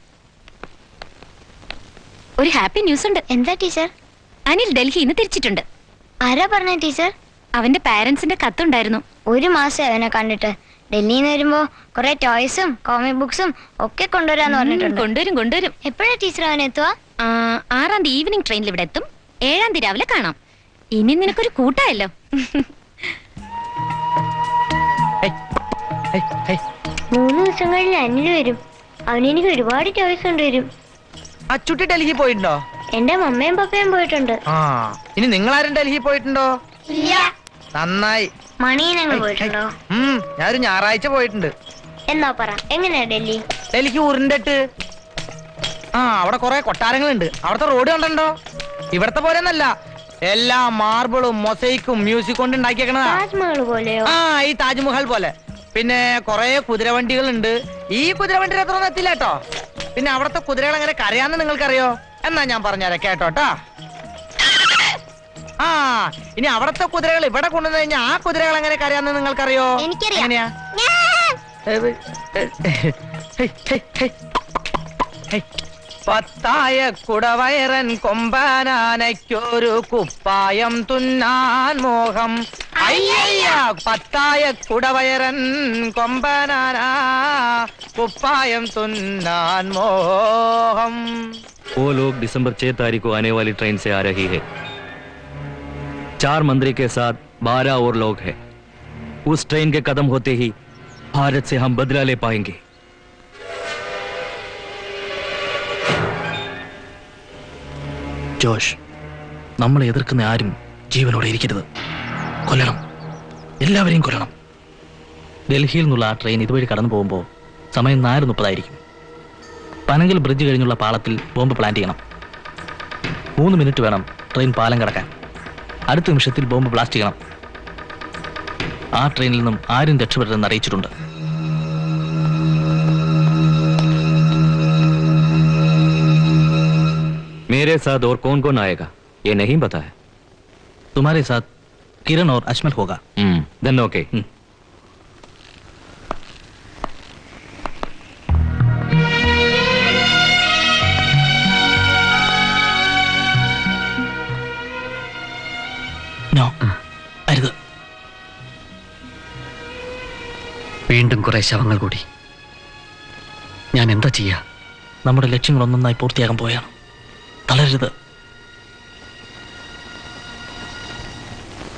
ഒരു ഹാപ്പി ന്യൂസ് ഉണ്ട്. എന്താ ടീച്ചർ? അനിൽ ഡൽഹിയിൽ നിന്ന് തിരിച്ചിട്ടുണ്ട്. ആരാ പറഞ്ഞ ടീച്ചർ? അവന്റെ പാരന്റ്സിന്റെ കത്തുണ്ടായിരുന്നു. ഒരു മാസം അവനെ കണ്ടിട്ട്. ഡൽഹിയിൽ നിന്ന് വരുമ്പോ കുറെ ടോയ്സും കോമിക് ബുക്സും ഒക്കെ കൊണ്ടുവരാന്ന് പറഞ്ഞിട്ടുണ്ട്. കൊണ്ടുവരും. എപ്പോഴാ ടീച്ചർ അവനെത്തുക? 6-ാം തീയതി ഈവനിങ് ട്രെയിനിൽ ഇവിടെ എത്തും. 7-ാം തീയതി രാവിലെ കാണാം. ഇനി നിനക്കൊരു കൂട്ടായല്ലോ. 3 ദിവസം കഴിഞ്ഞ് അനിൽ വരും. അവനെനിക്ക് ഒരുപാട് ടോയ്സ് കൊണ്ടുവരും. അച്ചുട്ടി ഡൽഹി പോയിട്ടുണ്ടോ? എന്റെ മമ്മയും പപ്പയും പോയിട്ടുണ്ട്. ആ ഇനി നിങ്ങളാരും ഡൽഹി പോയിട്ടുണ്ടോ? ഇല്ല. നന്നായി. മണിയനങ്ങൾ പോയിട്ടുണ്ടോ? ഞാനൊരു ഞായറാഴ്ച പോയിട്ടുണ്ട്. എന്നാ പറ, എങ്ങനെയാ ഡൽഹി? ഡൽഹിക്ക് ഉരുണ്ടിട്ട് അവിടെ കുറെ കൊട്ടാരങ്ങളുണ്ട്. അവിടുത്തെ റോഡ് കണ്ടോ? ഇവിടത്തെ പോലെ ഒന്നല്ല, എല്ലാ മാർബിളും മൊസൈക്കും മ്യൂസിക് കൊണ്ട് ഉണ്ടാക്കിയേക്കണതാ. താജ്മഹൽ പോലെയോ? ഈ താജ്മഹൽ പോലെ. പിന്നെ കുറെ കുതിരവണ്ടികളുണ്ട്. ഈ കുതിരവണ്ടിയുടെ അത്ര ഒന്നും എത്തില്ല കേട്ടോ. പിന്നെ അവിടുത്തെ കുതിരകൾ എങ്ങനെ കരയാന്ന് നിങ്ങൾക്കറിയോ? എന്നാ ഞാൻ പറഞ്ഞുതരാം കേട്ടോട്ടാ. ഇനി അവിടത്തെ കുതിരകൾ ഇവിടെ കൊണ്ടുവന്നു കഴിഞ്ഞാൽ ആ കുതിരകൾ എങ്ങനെ കരയാന്ന് നിങ്ങൾക്കറിയോ? എനിക്കറിയാം. എങ്ങനെയാ? പത്തായ കുടവയറൻ കൊമ്പനാനയ്ക്കൊരു കുപ്പായം തുന്നാൻ മോഹം. അയ്യയ്യ, പത്തായ കുടവയറൻ കൊമ്പനാന കുപ്പായം തുന്നാൻ മോഹം. वो लोग दिसंबर 6 तारीख को आने वाली ट्रेन से आ रही है. 4 मंत्री के साथ 12 और लोग हैं. उस ट्रेन के कदम होते ही भारत से हम बदला ले पाएंगे. ജോഷ്, നമ്മളെ എതിർക്കുന്ന ആരും ജീവനോടെ ഇരിക്കരുത്. കൊല്ലണം, എല്ലാവരെയും കൊല്ലണം. ഡൽഹിയിൽ നിന്നുള്ള ആ ട്രെയിൻ ഇതുവഴി കടന്നു പോകുമ്പോൾ സമയം 4:30 പനങ്കൽ ബ്രിഡ്ജ് കഴിഞ്ഞുള്ള പാളത്തിൽ ബോംബ് പ്ലാന്റ് ചെയ്യണം. 3 മിനിറ്റ് വേണം ട്രെയിൻ പാലം കടക്കാൻ. അടുത്ത നിമിഷത്തിൽ ബോംബ് ബ്ലാസ്റ്റ് ചെയ്യണം. ആ ട്രെയിനിൽ നിന്നും ആരും രക്ഷപ്പെടരുതെന്ന് അറിയിച്ചിട്ടുണ്ട്. मेरे साथ और कौन कौन आएगा ये नहीं पता है. तुम्हारे साथ किरण और अजमल होगा. Then okay. നോ, അരുത്. വീണ്ടും കുറെ ശവങ്ങൾ കൂടി. ഞാൻ എന്താ ചെയ്യാ? നമ്മുടെ ലക്ഷ്യങ്ങൾ ഒന്നൊന്നായി പൂർത്തിയാകാൻ പോയാണ്. തളരരുത്.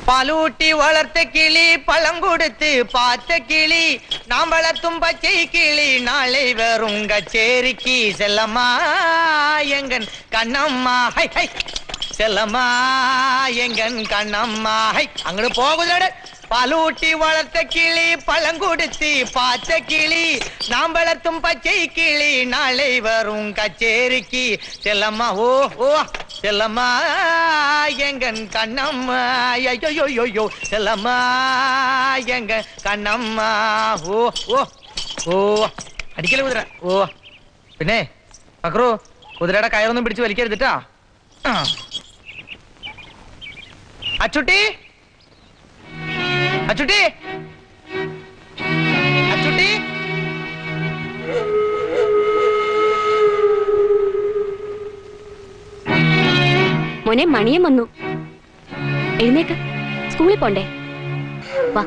പാലൂട്ടി വളർത്ത കിളി പഴം കൊടുത്ത് പാത്ത കിളി നാം വളർത്തും പച്ചை കിളി നാളെ വെറും കച്ചേരിക്ക് செல்லம்மா எங்கன் கண்ணம்மா ഹൈ ഹൈ செல்லம்மா எங்கன் கண்ணம்மா ഹൈ അങ്ങോട്ട് പോകുന്നോട്. പാലൂട്ടി വളർത്ത കിളി പഴം കൊടുത്ത് പാത്ത കിളി നാം വളർത്തും പച്ചை കിളി നാളെ വെറും കച്ചേരിക്ക് செல்லம்மா ഓ ഓ செல்லம்மா எங்கன் கண்ணம்மா ஐயோ செல்லம்மா எங்க കണ്ണമ്മ ഓ ഓ ഓ അടിക്കല കുതിര. ഓ പിന്നെ പക്രു, കുതിരയുടെ കയറൊന്നും പിടിച്ച് വലിക്കരുതിട്ടാ. അച്ചുട്ടി, അച്ചുട്ടി, അച്ചുട്ടി. മോനെ, മണിയം വന്നു. എഴുന്നേക്ക്, സ്കൂളിൽ പോണ്ടേ? വാ.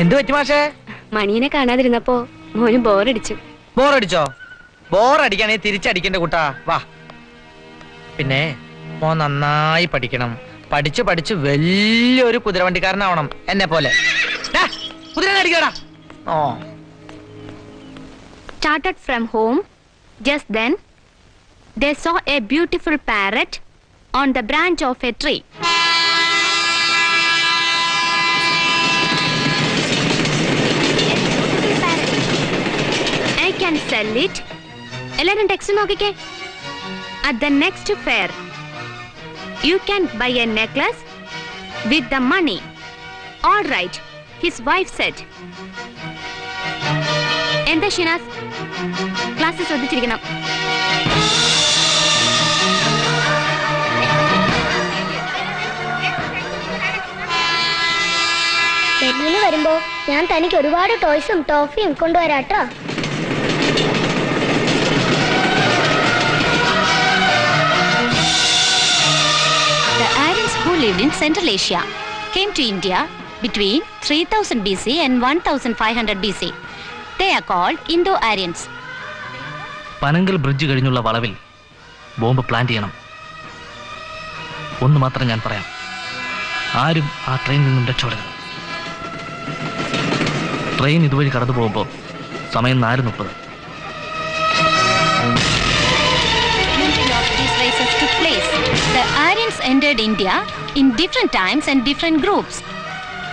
എന്ത് പറ്റി മാഷേ? മണിയനെ കാണാതിരുന്നപ്പോ മോന് ബോറടിച്ചു. ബോറടിച്ചോ? ബോറടിക്കാണെ തിരിച്ചടിക്കണ്ട കൂട്ടാ. വാ. പിന്നെ മോൻ നന്നായി പഠിക്കണം. പഠിച്ചു പഠിച്ച് വലിയൊരു കുതിരവണ്ടിക്കാരനാവണം എന്നെ പോലെ. കുതിര അടിക്കടാ. ഓ. Started from home. Just then, they saw a beautiful parrot on the branch of a tree. I can sell it. എല്ലാരും ടെക്സ്റ്റ് നോക്കിക്കേ. At the next fair, you can buy a necklace with the money. All right, his wife said. എന്താ Shinas, class ശ്രദ്ധിച്ചിരിക്കണം. ഡൽഹിയിൽ വരുമ്പോ ഞാൻ തനിക്ക് ഒരുപാട് ടോയ്സും ടോഫിയും കൊണ്ടുവരാട്ടോ. The Aryans who lived in Central Asia came to India between 3000 BC and 1500 BC. They are called Indo-Aryans. Panankal bridge കഴിഞ്ഞുള്ള വളവിൽ bomb plant ചെയ്യണം. ഒന്ന് മാത്രം ഞാൻ പറയാം, ആരും ആ ട്രെയിനിൽ നിന്നും രക്ഷപ്പെടരുത്. ട്രെയിൻ ഇതുവഴി കടന്നു പോകുമ്പോൾ സമയം 4:30. Of these races took place. The Aryans entered India in different times and different groups.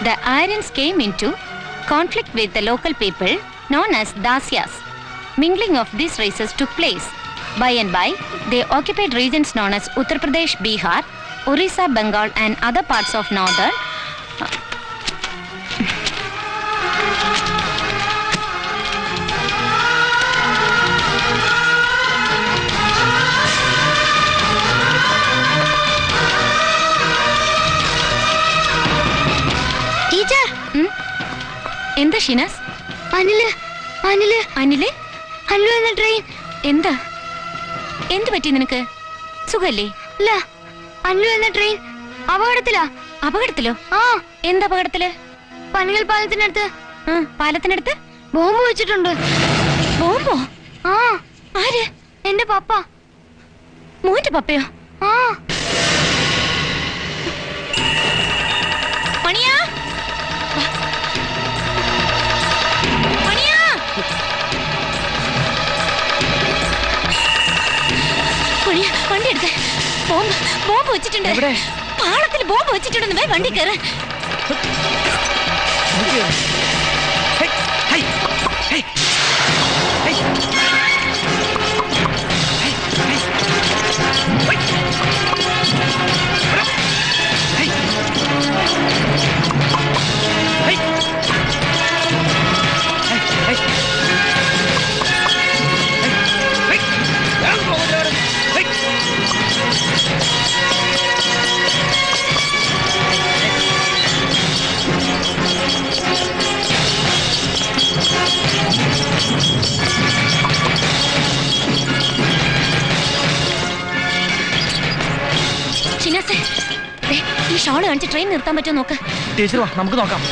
The Aryans came into conflict with the local people known as Dasyas. Mingling of these races took place. By and by, they occupied regions known as Uttar Pradesh, Bihar, Orissa, Bengal and other parts of northern. Teacher, എന്താ ഷിനാസ്? അനില് അനില് അനില് അനില് എന്ന train. എന്താ? എന്ത് പറ്റി നിനക്ക്? സുഖല്ലേ? ഇല്ല, അനില് എന്ന train അപകടത്തിലാ. അപകടത്തിലോ? ആ, എന്ത് അപകടത്തില്? പനങ്ങൽ പാലത്തിനടുത്ത് പാലത്തിനടുത്ത് ബോംബ് വെച്ചിട്ടുണ്ട്. ബോംബോ? ആ, ആര്? എന്റെ പപ്പ. മോന്റെ പപ്പയോ? ആ, മണിയാ, മണിയാ, മണിയാ, വണ്ടി എടുക്ക. ബോംബ് ബോംബ് വെച്ചിട്ടുണ്ട്. പാളത്തിൽ ബോംബ് വെച്ചിട്ടുണ്ടെന്ന്. വേ, വണ്ടി കയറ്. ഷിനാസേ, ദേ, ഈ ഷോള് കാണിച്ച് ട്രെയിൻ നിർത്താൻ പറ്റുമോ നോക്ക്. ടീച്ചർ വാ, നമുക്ക് നോക്കാം.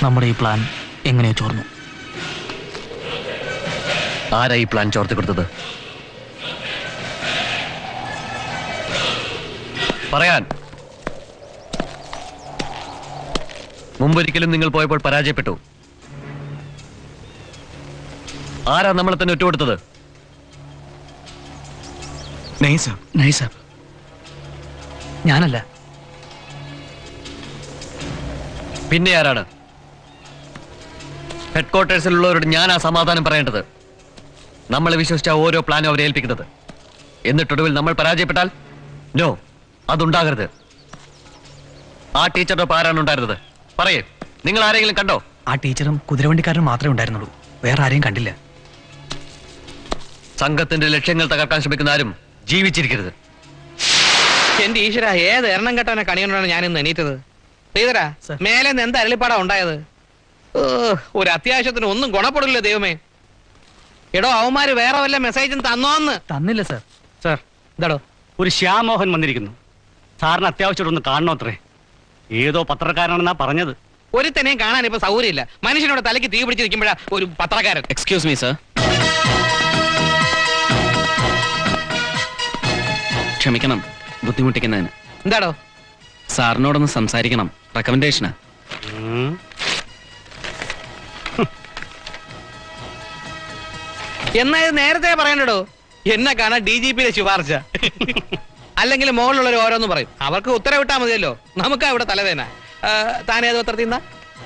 നമ്മുടെ ഈ പ്ലാൻ എങ്ങനെയോ ചോർന്നു. ആരാ ഈ പ്ലാൻ ചോർത്തി കൊടുത്തത്? പറയാൻ. മുമ്പൊരിക്കലും നിങ്ങൾ പോയപ്പോൾ പരാജയപ്പെട്ടു. ആരാ നമ്മളെ തന്നെ ഒറ്റുകൊടുത്തത്? നൈസാബ്. ഞാനല്ല. പിന്നെ ആരാണ്? ഹെഡ്ക്വാർട്ടേഴ്സിലുള്ളവരോട് ഞാനാ സമാധാനം പറയേണ്ടത്. നമ്മളെ വിശ്വസിച്ച ഓരോ പ്ലാനും അവരെ ഏൽപ്പിക്കുന്നത്. എന്നിട്ടൊടുവിൽ നമ്മൾ പരാജയപ്പെട്ടാൽ നോ, അതുണ്ടാകരുത്. ആ ടീച്ചറുടെ ആരാണ് ഉണ്ടായിരുന്നത്? പറയേ, നിങ്ങൾ ആരെങ്കിലും കണ്ടോ? ആ ടീച്ചറും കുതിരവണ്ടിക്കാരനും മാത്രമേ ഉണ്ടായിരുന്നുള്ളൂ. വേറെ ആരെയും കണ്ടില്ല. സംഘത്തിന്റെ ലക്ഷ്യങ്ങൾ തകർക്കാൻ ശ്രമിക്കുന്ന ആരും ജീവിച്ചിരിക്കരുത്. എന്റെ ഈശ്വര, ഏത് എണ്ണം കെട്ടവനെ കണിയോണ്ടാണ് ഞാൻ ഇന്ന് എണീറ്റത്. ശ്രീധരാ, മേലെ നിന്ന് എന്ത് അരളിപ്പാടാ ഉണ്ടായത്? ഒരു അത്യാവശ്യത്തിന് ഒന്നും ഗുണപ്പെടില്ല ദൈവമേ. എടോ, അവന്മാര് വേറെ വല്ല മെസ്സേജും തന്നോന്ന്? തന്നില്ല സർ. സാർ, എന്താടോ? ഒരു ശ്യാമോഹൻ വന്നിരിക്കുന്നു. സാറിന് അത്യാവശ്യം ഒന്ന് കാണണോത്രേ. ഏതോ പത്രക്കാരനാണെന്നാ പറഞ്ഞത്. ഒരുത്തനെയും കാണാൻ ഇപ്പൊ സൗകര്യമില്ല. മനുഷ്യനോട് തലയ്ക്ക് തീ പിടിച്ച് നിൽക്കുമ്പോഴാ ഒരു പത്രക്കാരൻ. Excuse me sir. ക്ഷമിക്കണം ബുദ്ധിമുട്ടിക്കുന്നതിന്. എന്താടോ? സാറിനോടൊന്ന് സംസാരിക്കണം, റെക്കമെൻഡേഷനാ. എന്നാ ഇത് നേരത്തെ പറയണ്ടോ? എന്നെ കാണാൻ DGP ശുപാർശ. അല്ലെങ്കിൽ മുകളിലുള്ളവർ ഓരോന്ന് പറയും, അവർക്ക് ഉത്തരവിട്ടാ മതിയല്ലോ. നമുക്ക് അവിടെ തലവേന. താൻ ഏത് പത്രത്തിൽ നിന്നാ?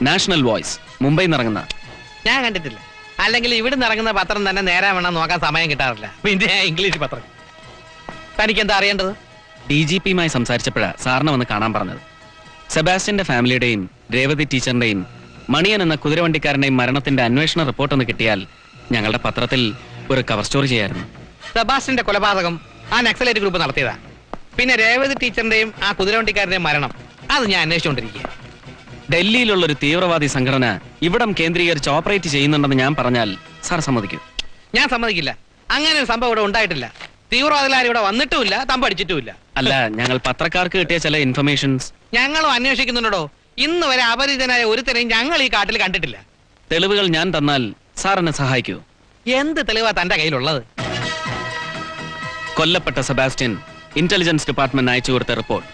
നാഷണൽ വോയിസ്, മുംബൈയിൽ നിന്ന് ഇറങ്ങുന്ന. ഞാൻ കണ്ടിട്ടില്ല. അല്ലെങ്കിൽ ഇവിടുന്ന് ഇറങ്ങുന്ന പത്രം തന്നെ നേരെ വേണം നോക്കാൻ സമയം കിട്ടാറില്ല. പിന്നെ ഇംഗ്ലീഷ് പത്രം. തനിക്ക് എന്താ അറിയേണ്ടത്? DGPയുമായി സംസാരിച്ചപ്പോഴാ സാറിനെ വന്ന് കാണാൻ പറഞ്ഞത്. സെബാസ്റ്റ്യന്റെ ഫാമിലിയുടെയും രേവതി ടീച്ചറിന്റെയും മണിയൻ എന്ന കുതിരവണ്ടിക്കാരന്റെയും മരണത്തിന്റെ അന്വേഷണ റിപ്പോർട്ട് ഒന്ന് കിട്ടിയാൽ ഞങ്ങളുടെ പത്രത്തിൽ ഒരു കവർ സ്റ്റോറി ചെയ്യായിരുന്നു. സെബാസ്റ്റ്യന്റെ കൊലപാതകം ആ നക്സലൈറ്റ് ഗ്രൂപ്പ് നടത്തിയതാ. പിന്നെ രേവതി ടീച്ചറിന്റെയും ആ കുതിരവണ്ടിക്കാരന്റെയും മരണം അത് ഞാൻ അന്വേഷിച്ചുകൊണ്ടിരിക്കുക. ഡൽഹിയിലുള്ള ഒരു തീവ്രവാദി സംഘടന ഇവിടം കേന്ദ്രീകരിച്ച് ഓപ്പറേറ്റ് ചെയ്യുന്നുണ്ടെന്ന് ഞാൻ പറഞ്ഞാൽ സാർ സമ്മതിക്കും? ഞാൻ സമ്മതിക്കില്ല. അങ്ങനെ ഒരു സംഭവം ഇവിടെ ഉണ്ടായിട്ടില്ല. തീവ്രവാദികളാരും ഇവിടെ വന്നിട്ടുമില്ല, തമ്പടിച്ചിട്ടുമില്ല. അല്ല, ഞങ്ങൾ പത്രക്കാർക്ക് കിട്ടിയ ചില ഇൻഫർമേഷൻസ് ഞങ്ങളും അന്വേഷിക്കുന്നുണ്ടോ. ഇന്ന് വരെ അപരിചിതനായ ഒരുത്തനെയും ഞങ്ങൾ ഈ കാട്ടിൽ കണ്ടിട്ടില്ല. തെളിവുകൾ ഞാൻ തന്നാൽ സാർ എന്നെ സഹായിക്കൂ? എന്ത് തെളിവാ തന്റെ കയ്യിലുള്ളത്? കൊല്ലപ്പെട്ട സെബാസ്റ്റ്യൻ ഇന്റലിജൻസ് ഡിപ്പാർട്ട്മെന്റ് അയച്ചു കൊടുത്ത റിപ്പോർട്ട്.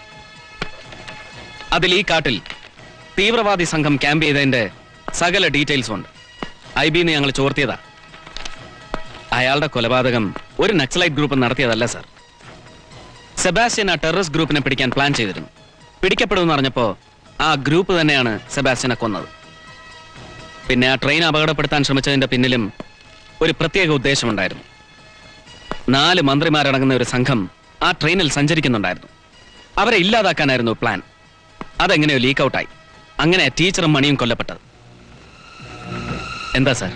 അതിൽ ഈ കാട്ടിൽ തീവ്രവാദി സംഘം ക്യാമ്പ് ചെയ്തതിന്റെ സകല ഡീറ്റെയിൽസ് ഉണ്ട്. IB-ന്ന് ഞങ്ങൾ ചോർത്തിയതാ. അയാളുടെ കൊലപാതകം ഒരു നക്സലൈറ്റ് ഗ്രൂപ്പ് നടത്തിയതല്ല സാർ. സെബാസ്റ്റ്യൻ ആ ടെററിസ്റ്റ് ഗ്രൂപ്പിനെ പിടിക്കാൻ പ്ലാൻ ചെയ്തിരുന്നു. പിടിക്കപ്പെടുമെന്ന് അറിഞ്ഞപ്പോ ആ ഗ്രൂപ്പ് തന്നെയാണ് സെബാസ്റ്റ്യനെ കൊന്നത്. പിന്നെ ആ ട്രെയിൻ അപകടപ്പെടുത്താൻ ശ്രമിച്ചതിന്റെ പിന്നിലും ഒരു പ്രത്യേക ഉദ്ദേശമുണ്ടായിരുന്നു. 4 മന്ത്രിമാരടങ്ങുന്ന ഒരു സംഘം ആ ട്രെയിനിൽ സഞ്ചരിക്കുന്നുണ്ടായിരുന്നു. അവരെ ഇല്ലാതാക്കാനായിരുന്നു പ്ലാൻ. അതെങ്ങനെയോ ലീക്ക് ഔട്ടായി. അങ്ങനെ ടീച്ചറും മണിയും കൊല്ലപ്പെട്ടത്. എന്താ സാർ,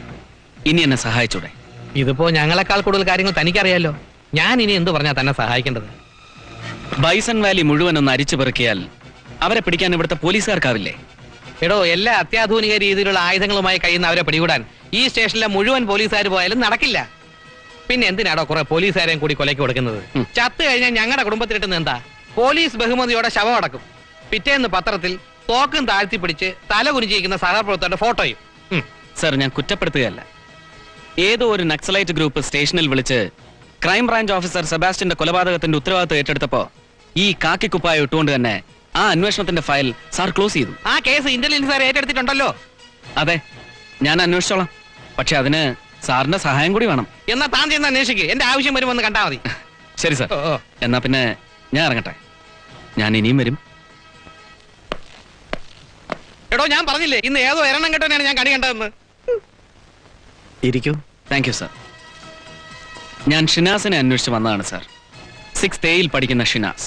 ഇനി എന്നെ സഹായിച്ചൂടെ? ഇതിപ്പോ ഞങ്ങളെക്കാൾ കൂടുതൽ കാര്യങ്ങൾ തനിക്കറിയാലോ. ഞാൻ ഇനി എന്ത് പറഞ്ഞാ തന്നെ സഹായിക്കേണ്ടത്? ബൈസൺ വാലി മുഴുവൻ ഒന്ന് അരിച്ചു പെറുക്കിയാൽ അവരെ പിടിക്കാൻ ഇവിടുത്തെ പോലീസുകാർക്കാവില്ലേ? എടോ, എല്ലാ അത്യാധുനിക രീതിയിലുള്ള ആയുധങ്ങളുമായി കഴിയുന്ന അവരെ പിടികൂടാൻ ഈ സ്റ്റേഷനിലെ മുഴുവൻ പോലീസുകാർ പോയാലും നടക്കില്ല. പിന്നെ എന്തിനാടോ കുറെ പോലീസുകാരെയും കൂടി കൊലയ്ക്ക് കൊടുക്കുന്നത്? ചത്തു കഴിഞ്ഞാൽ ഞങ്ങളുടെ കുടുംബത്തിലിട്ടുന്ന എന്താ? പോലീസ് ബഹുമതിയോടെ ശവം അടക്കും. പിറ്റേന്ന് പത്രത്തിൽ തോക്കും താഴ്ത്തി പിടിച്ച് തല കുനിച്ചിരിക്കുന്ന സഹപ്രവർത്തകരുടെ ഫോട്ടോയും. സർ, ഞാൻ കുറ്റപ്പെടുത്തുകയല്ല. ഏതോ ഒരു നക്സലൈറ്റ് ഗ്രൂപ്പ് സ്റ്റേഷനിൽ വിളിച്ച് ക്രൈംബ്രാഞ്ച് ഓഫീസർ സെബാസ്റ്റ്യന്റെ കൊലപാതകത്തിന്റെ ഉത്തരവാദിത്വം ഏറ്റെടുത്തപ്പോ ഈ കാക്കിക്കുപ്പായ ഇട്ടുകൊണ്ട് തന്നെ ആ അന്വേഷണത്തിന്റെ ഫയൽ സാർ ക്ലോസ് ചെയ്തു. ആ കേസ് ഇന്റലിജൻസ് ഏറ്റെടുത്തിട്ടുണ്ടല്ലോ. അതെ, ഞാൻ അന്വേഷിച്ചോളാം. പക്ഷെ അതിന് സാറിന്റെ സഹായം കൂടി വേണം. എന്നാ താൻ ചെന്ന് അന്വേഷിക്കുക. എന്റെ ആവശ്യം വരുമെന്ന് കണ്ടാ മതി. ശരി സാർ, എന്നാ പിന്നെ ഞാൻ ഇറങ്ങട്ടെ. ഞാൻ ഇനിയും വരും. എടോ, ഞാൻ പറഞ്ഞില്ലേ ഇന്ന് ഏതോ എരണം കെട്ടനാണ് ഞാൻ കണി കണ്ടതെന്ന്. ഇരിക്കൂ. Thank you sir. ഞാൻ ഷിനാസിനെ അന്വേഷിച്ച് വന്നതാണ് സാർ. 6th A-യിൽ പഠിക്കുന്ന ഷിനാസ്.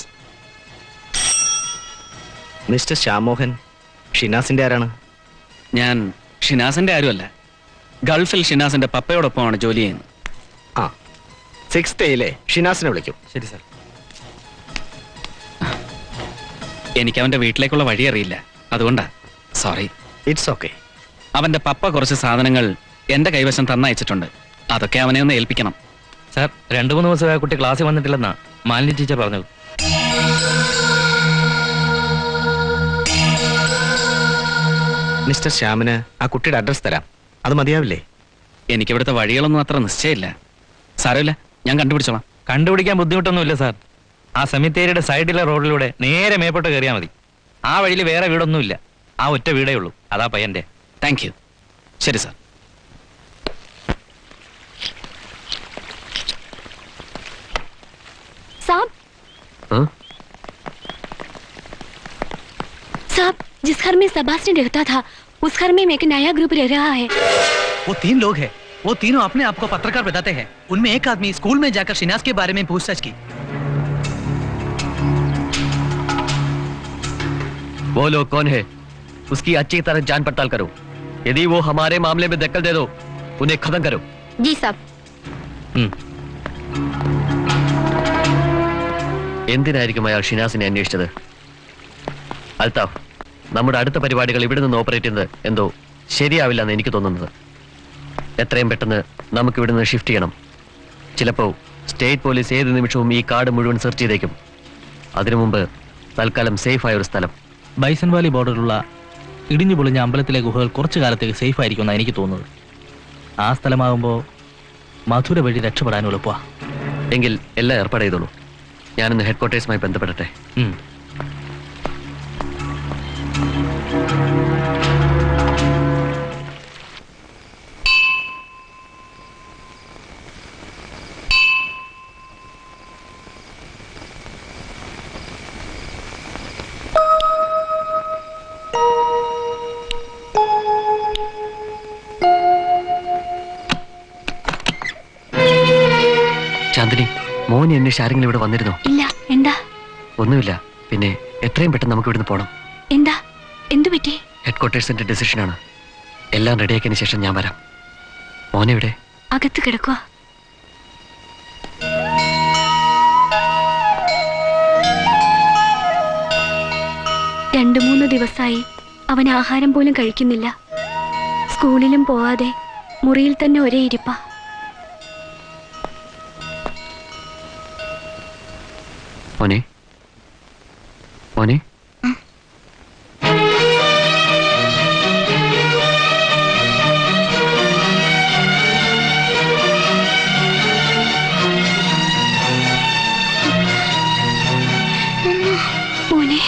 മിസ്റ്റർ ശ്യാമോഹൻ ഷിനാസിന്റെ ആരാണ്? ഞാൻ ഷിനാസിന്റെ ആരുമല്ല. ഗൾഫിൽ ഷിനാസിന്റെ പപ്പയോടൊപ്പമാണ് ജോലി ചെയ്യുന്നത്. ആ, 6th A-യിലെ ഷിനാസിനെ വിളിക്കും. ശരി സാർ. എനിക്ക് അവന്റെ വീട്ടിലേക്കുള്ള വഴി അറിയില്ല, അതുകൊണ്ടാ. സോറി. It's okay. അവന്റെ പപ്പ കുറച്ച് സാധനങ്ങൾ എന്റെ കൈവശം തന്നയച്ചിട്ടുണ്ട്. അതൊക്കെ അവനെ ഒന്ന് ഏൽപ്പിക്കണം. സാർ, 2-3 ദിവസമായ കുട്ടി ക്ലാസ്സിൽ വന്നിട്ടില്ലെന്നാ മാലിന്യ ടീച്ചർ പറഞ്ഞത്. മിസ്റ്റർ ശ്യാമിന് ആ കുട്ടിയുടെ അഡ്രസ് തരാം. അത് മതിയാവില്ലേ? എനിക്കിവിടുത്തെ വഴികളൊന്നും അത്ര നിശ്ചയമില്ല. സാരമില്ല, ഞാൻ കണ്ടുപിടിച്ചോളാം. കണ്ടുപിടിക്കാൻ ബുദ്ധിമുട്ടൊന്നുമില്ല സാർ. ആ സെമിത്തേരിയുടെ സൈഡിലെ റോഡിലൂടെ നേരെ മേപ്പോട്ട് കയറിയാൽ മതി. ആ വഴിയിൽ വേറെ വീടൊന്നുമില്ല. ആ ഒറ്റ വീടേ ഉള്ളൂ. അതാ പയ്യന്റെ. Thank you. ശരി സാർ. साहब, जिस घर में सेबास्टियन रहता था उस घर में एक नया ग्रुप रह रहा है. वो 3 लोग हैं। वो तीनों अपने आप को पत्रकार बताते हैं। उनमें एक आदमी स्कूल में जाकर शिनास के बारे में पूछताछ की। वो लोग कौन है? उसकी अच्छी तरह जान पड़ताल करो. यदि वो हमारे मामले में दखल दे दो, उन्हें खत्म करो. जी साहब. എന്തിനായിരിക്കും അയാൾ ഷിനാസിനെ അന്വേഷിച്ചത്? അൽത്താഫ്, നമ്മുടെ അടുത്ത പരിപാടികൾ ഇവിടെ നിന്ന് ഓപ്പറേറ്റ് ചെയ്യുന്നത് എന്തോ ശരിയാവില്ലെന്ന് എനിക്ക് തോന്നുന്നത്. എത്രയും പെട്ടെന്ന് നമുക്ക് ഇവിടെ നിന്ന് ഷിഫ്റ്റ് ചെയ്യണം. ചിലപ്പോൾ സ്റ്റേറ്റ് പോലീസ് ഏത് നിമിഷവും ഈ കാട് മുഴുവൻ സെർച്ച് ചെയ്തേക്കും. അതിനു മുമ്പ് തൽക്കാലം സേഫ് ആയ ഒരു സ്ഥലം. ബൈസൺ വാലി ബോർഡറിലുള്ള ഇടിഞ്ഞു പൊളിഞ്ഞ അമ്പലത്തിലെ ഗുഹകൾ കുറച്ചു കാലത്തേക്ക് സേഫ് ആയിരിക്കുമെന്നാണ് എനിക്ക് തോന്നുന്നത്. ആ സ്ഥലമാകുമ്പോൾ മധുര വഴി രക്ഷപ്പെടാൻ എളുപ്പമാ. എങ്കിൽ എല്ലാം ഏർപ്പാട് ചെയ്തോളൂ. ഞാനിന്ന് ഹെഡ് ക്വാർട്ടേഴ്സുമായി ബന്ധപ്പെടട്ടെ. ചാന്ദിനി, മോൻ അന്വേഷിച്ച് ആരെങ്കിലും ഇവിടെ വന്നിരുന്നോ? ഇല്ല. എന്താ? ഒന്നുമില്ല. പിന്നെ എത്രയും പെട്ടെന്ന് നമുക്ക് ഇവിടുന്ന് പോകണം. എന്താ? എന്തു പറ്റി? ഹെഡ് ക്വാർട്ടേഴ്സിന്റെ ഡിസിഷനാണ്. എല്ലാം റെഡിയാക്കിയതിന് ശേഷം ഞാൻ വരാം. മോനെവിടെ? അകത്ത് കിടക്കുക. രണ്ടു മൂന്ന് ദിവസമായി അവൻ ആഹാരം പോലും കഴിക്കുന്നില്ല. സ്കൂളിലും പോവാതെ മുറിയിൽ തന്നെ ഒരേ ഇരിപ്പ. മോനെ, മോനെ, മോനെ,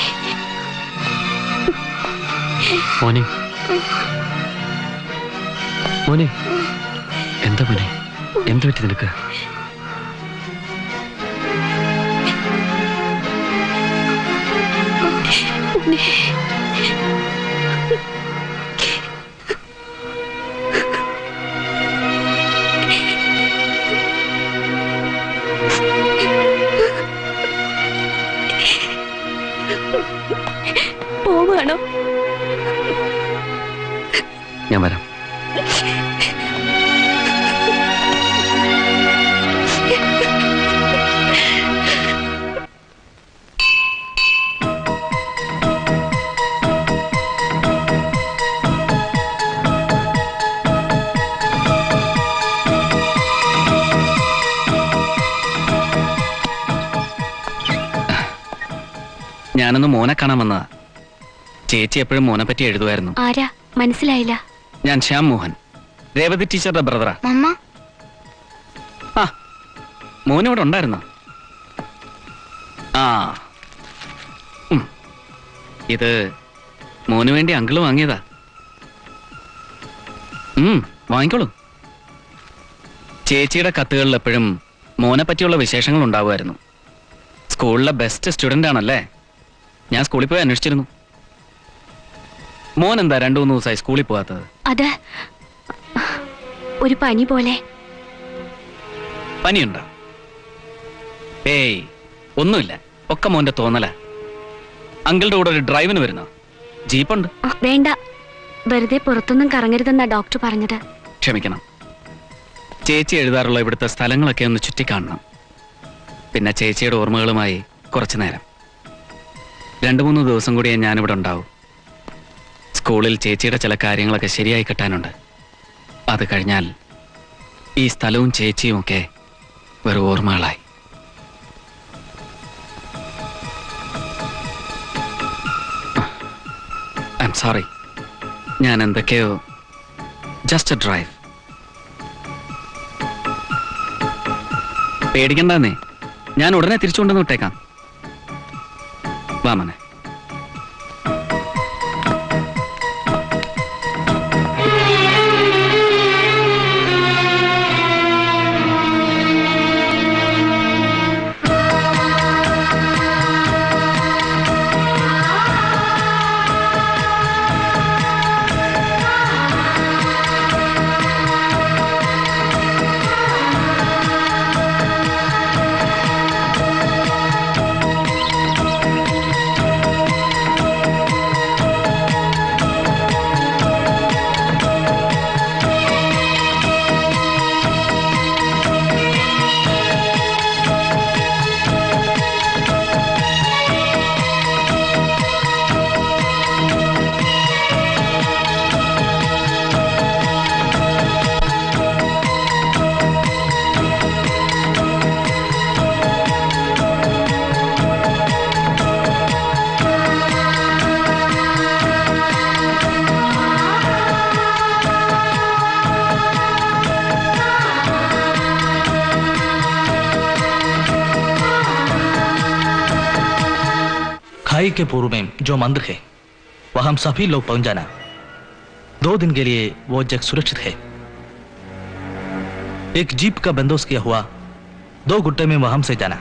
മോനെ, മോനെ, എന്താ മോനെ, എന്ത് പറ്റി നിനക്ക്? പോവാണോ? ഞാൻ വരാം. ഞാനൊന്ന് മോനെ കാണാൻ വന്നതാ. ചേച്ചി എപ്പോഴും മോനെ പറ്റി എഴുതുമായിരുന്നു. ആരാ? മനസ്സിലായില്ല. ഞാൻ ശ്യാം മോഹൻ, രേവതി ടീച്ചറുടെ ബ്രദറാ. മമ്മ, ആ, മോനിവിടെ ഉണ്ടായിരുന്നോ? ആ, ഇത് മോന് വേണ്ടി അങ്കിള് വാങ്ങിയതാ. വാങ്ങിക്കോളൂ. ചേച്ചിയുടെ കത്തുകളിൽ എപ്പോഴും മോനെ പറ്റിയുള്ള വിശേഷങ്ങൾ ഉണ്ടാവുമായിരുന്നു. സ്കൂളിലെ ബെസ്റ്റ് സ്റ്റുഡൻ്റ് ആണല്ലേ? ഞാൻ സ്കൂളിൽ പോയി അന്വേഷിച്ചിരുന്നു. മോൻ എന്താ 2-3 ദിവസമായി സ്കൂളിൽ പോകാത്തത്? അത് ഒരു പനി പോലെ. പനിയുണ്ടോ? ഏയ്, ഒന്നുമില്ല, ഒക്കെ മോന്റെ തോന്നല. അങ്കിളുടെ കൂടെ ഒരു ഡ്രൈവിന് വരുന്നോ? ജീപ്പുണ്ട്. വേണ്ട, വെറുതെ പുറത്തൊന്നും കറങ്ങരുതെന്നാ ഡോക്ടർ പറഞ്ഞത്. ക്ഷമിക്കണം, ചേച്ചി എഴുതാറുള്ള ഇവിടുത്തെ സ്ഥലങ്ങളൊക്കെ ഒന്ന് ചുറ്റിക്കാണണം. പിന്നെ ചേച്ചിയുടെ ഓർമ്മകളുമായി കുറച്ചു നേരം. 2-3 ദിവസം കൂടിയേ ഞാനിവിടെ ഉണ്ടാവും. സ്കൂളിൽ ചേച്ചിയുടെ ചില കാര്യങ്ങളൊക്കെ ശരിയായി കിട്ടാനുണ്ട്. അത് കഴിഞ്ഞാൽ ഈ സ്ഥലവും ചേച്ചിയും ഒക്കെ വെറും ഓർമ്മകളായി. ഐ എം സോറി, ഞാൻ എന്തൊക്കെയോ ജസ്റ്റ് എ ഡ്രൈവ്. പേടിക്കണ്ടെന്നേ, ഞാൻ ഉടനെ തിരിച്ചുകൊണ്ടെന്ന് വിട്ടേക്കാം. വാ മോനെ. खाई के पूर्व में जो मंदिर है वह हम सभी लोग पहुंच जाना। 2 दिन के लिए वो जगह सुरक्षित है। एक जीप का बंदोबस्त किया हुआ 2 गुट्टे में वह हमसे जाना।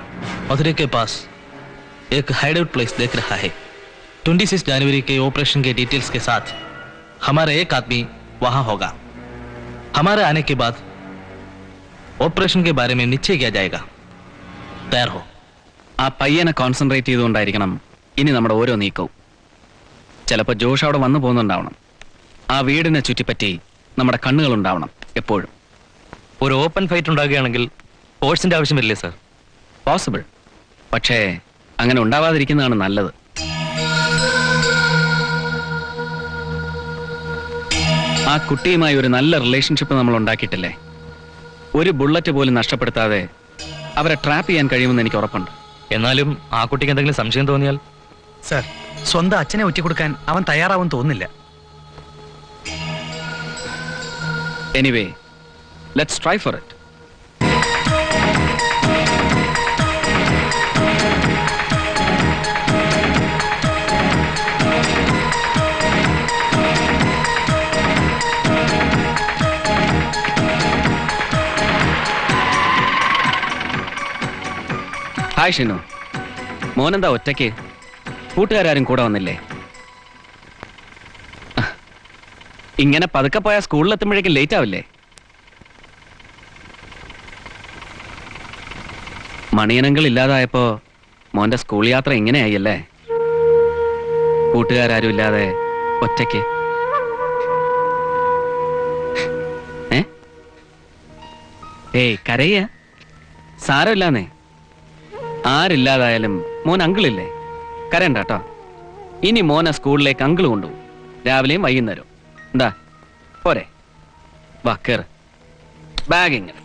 मथुरे के पास एक हाइडआउट प्लेस देख रहा है। 26 जनवरी के ऑपरेशन के डिटेल्स के साथ हमारा एक आदमी वहां होगा। हमारे आने के बाद ऑपरेशन के बारे में निश्चय किया जाएगा। their home. ആ പയ്യനെ കോൺസെൻട്രേറ്റ് ചെയ്തുകൊണ്ടായിരിക്കണം ഇനി നമ്മുടെ ഓരോ നീക്കവും. ചിലപ്പോൾ ജോഷ് അവിടെ വന്നു പോകുന്നുണ്ടാവണം. ആ വീടിനെ ചുറ്റിപ്പറ്റി നമ്മുടെ കണ്ണുകൾ ഉണ്ടാവണം എപ്പോഴും. ഒരു ഓപ്പൺ ഫൈറ്റ് ഉണ്ടാകുകയാണെങ്കിൽ ഫോഴ്സിന്റെ ആവശ്യമില്ലേ സർ? പോസിബിൾ, പക്ഷേ അങ്ങനെ ഉണ്ടാവാതിരിക്കുന്നതാണ് നല്ലത്. ആ കുട്ടിയുമായി ഒരു നല്ല റിലേഷൻഷിപ്പ് നമ്മൾ ഉണ്ടാക്കിയിട്ടില്ലേ? ഒരു ബുള്ളറ്റ് പോലും നഷ്ടപ്പെടുത്താതെ അവരെ ട്രാപ്പ് ചെയ്യാൻ കഴിയുമെന്ന് എനിക്ക് ഉറപ്പുണ്ട്. എന്നാലും ആ കുട്ടിക്ക് എന്തെങ്കിലും സംശയം തോന്നിയാൽ? സർ, സ്വന്തം അച്ഛനെ ഒറ്റിക്കൊടുക്കാൻ അവൻ തയ്യാറാവും തോന്നുന്നില്ല. Anyway, let's try for it. Hi Shinu, മോനെന്താ ഒറ്റയ്ക്ക്? കൂട്ടുകാരും കൂടെ വന്നില്ലേ? ഇങ്ങനെ പതുക്കെ പോയാൽ സ്കൂളിലെത്തുമ്പോഴേക്കും ലേറ്റ് ആവില്ലേ? മണിയനങ്ങൾ ഇല്ലാതായപ്പോ മോന്റെ സ്കൂൾ യാത്ര ഇങ്ങനെയായല്ലേ? കൂട്ടുകാരും ഇല്ലാതെ ഒറ്റയ്ക്ക്. ഏയ് കരയ സാരമില്ലാന്നേ. ആരില്ലാതായാലും മോൻ അങ്കിളില്ലേ? കരണ്ട കേട്ടോ. ഇനി മോനെ സ്കൂളിലേക്ക് അങ്കിൾ കൊണ്ടുപോകും, രാവിലെയും വൈകുന്നേരവും. എന്താ പോരെ? വാ കേറ്, ബാഗ് ഇങ്ങനെ.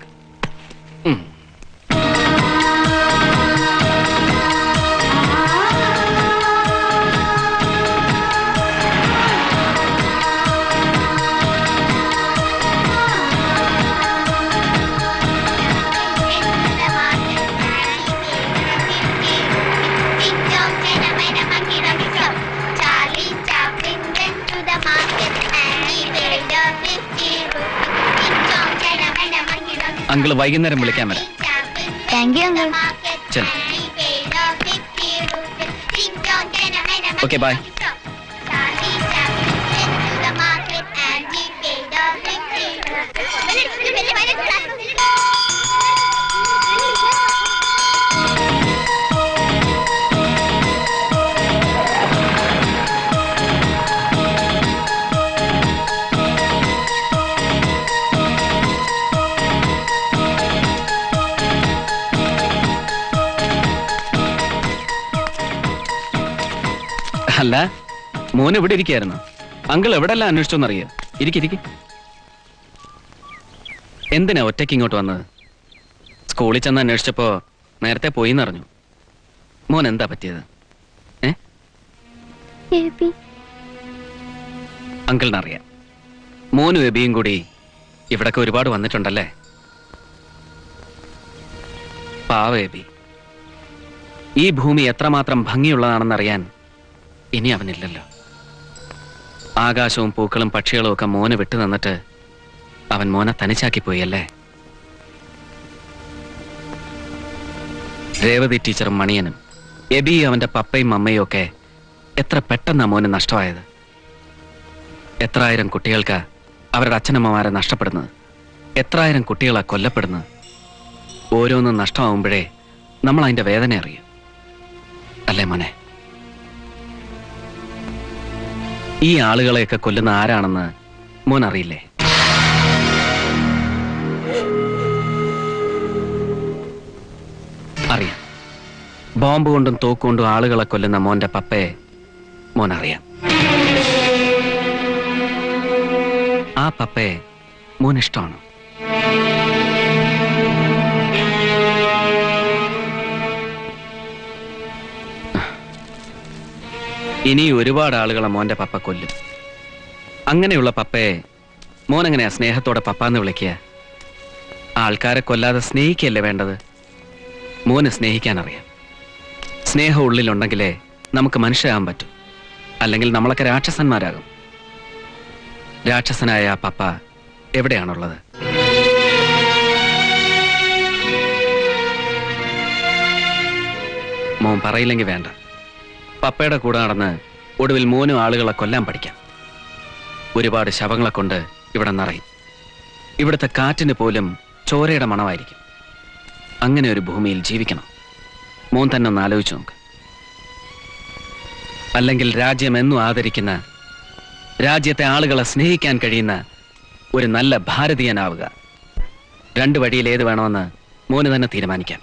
അങ്കിള് വൈകുന്നേരം വിളിക്കാൻ വരാം. Thank you uncle. ശരി, ഓക്കെ, ബൈ. അല്ല, മോൻ ഇവിടെ ഇരിക്കായിരുന്നു. അങ്കിൾ എവിടെല്ലാം അന്വേഷിച്ചോന്നറിയോ? ഇരിക്കിരിക്കും. എന്തിനാ ഒറ്റയ്ക്ക് ഇങ്ങോട്ട് വന്നത്? സ്കൂളിൽ ചെന്ന് അന്വേഷിച്ചപ്പോ നേരത്തെ പോയിന്നറിഞ്ഞു. മോൻ എന്താ പറ്റിയത്? അങ്കിളിനറിയാം. മോനും എബിയും കൂടി ഇവിടൊക്കെ ഒരുപാട് വന്നിട്ടുണ്ടല്ലേ? പാവ എബി. ഈ ഭൂമി എത്രമാത്രം ഭംഗിയുള്ളതാണെന്നറിയാൻ ഇനി അവനില്ലല്ലോ. ആകാശവും പൂക്കളും പക്ഷികളും ഒക്കെ മോനെ വിട്ടു നിന്നിട്ട് അവൻ മോനെ തനിച്ചാക്കി പോയല്ലേ? രേവതി ടീച്ചറും മണിയനും എബി അവന്റെ പപ്പയും അമ്മയും ഒക്കെ എത്ര പെട്ടെന്നാ മോന് നഷ്ടമായത്. എത്രായിരം കുട്ടികൾക്ക് അവരുടെ അച്ഛനമ്മമാരെ നഷ്ടപ്പെടുന്നത്, എത്രായിരം കുട്ടികളാ കൊല്ലപ്പെടുന്നത്. ഓരോന്നും നഷ്ടമാവുമ്പോഴേ നമ്മൾ അതിന്റെ വേദന അറിയും, അല്ലേ മോനെ? ഈ ആളുകളെയൊക്കെ കൊല്ലുന്ന ആരാണെന്ന് മോൻ അറിയില്ലേ? അറിയാം. ബോംബ് കൊണ്ടും തോക്കുകൊണ്ടും ആളുകളെ കൊല്ലുന്ന മോന്റെ പപ്പയെ മോൻ അറിയാം. ആ പപ്പയെ മോൻ ഇഷ്ടമാണോ? ഇനി ഒരുപാട് ആളുകളെ മോന്റെ പപ്പ കൊല്ലും. അങ്ങനെയുള്ള പപ്പയെ മോൻ എങ്ങനെയാ സ്നേഹത്തോടെ പപ്പാന്ന് വിളിക്കുക? ആൾക്കാരെ കൊല്ലാതെ സ്നേഹിക്കല്ലേ വേണ്ടത്? മോന് സ്നേഹിക്കാൻ അറിയാം. സ്നേഹം ഉള്ളിലുണ്ടെങ്കിലേ നമുക്ക് മനുഷ്യരാകാൻ പറ്റും, അല്ലെങ്കിൽ നമ്മളൊക്കെ രാക്ഷസന്മാരാകും. രാക്ഷസനായ ആ പപ്പ എവിടെയാണുള്ളത്? മോൻ പറയില്ലെങ്കിൽ വേണ്ട. പപ്പയുടെ കൂടെ നടന്ന് ഒടുവിൽ മോനും ആളുകളെ കൊല്ലാൻ പഠിക്കാം. ഒരുപാട് ശവങ്ങളെ കൊണ്ട് ഇവിടെ നിറയും. ഇവിടുത്തെ കാറ്റിന് പോലും ചോരയുടെ മണമായിരിക്കും. അങ്ങനെ ഒരു ഭൂമിയിൽ ജീവിക്കണം. മോൻ തന്നെ ഒന്ന് ആലോചിച്ചു നോക്ക്. അല്ലെങ്കിൽ രാജ്യം എന്നും ആദരിക്കുന്ന, രാജ്യത്തെ ആളുകളെ സ്നേഹിക്കാൻ കഴിയുന്ന ഒരു നല്ല ഭാരതീയനാവുക. 2 വഴിയിൽ ഏത് വേണമെന്ന് മോന് തന്നെ തീരുമാനിക്കാം.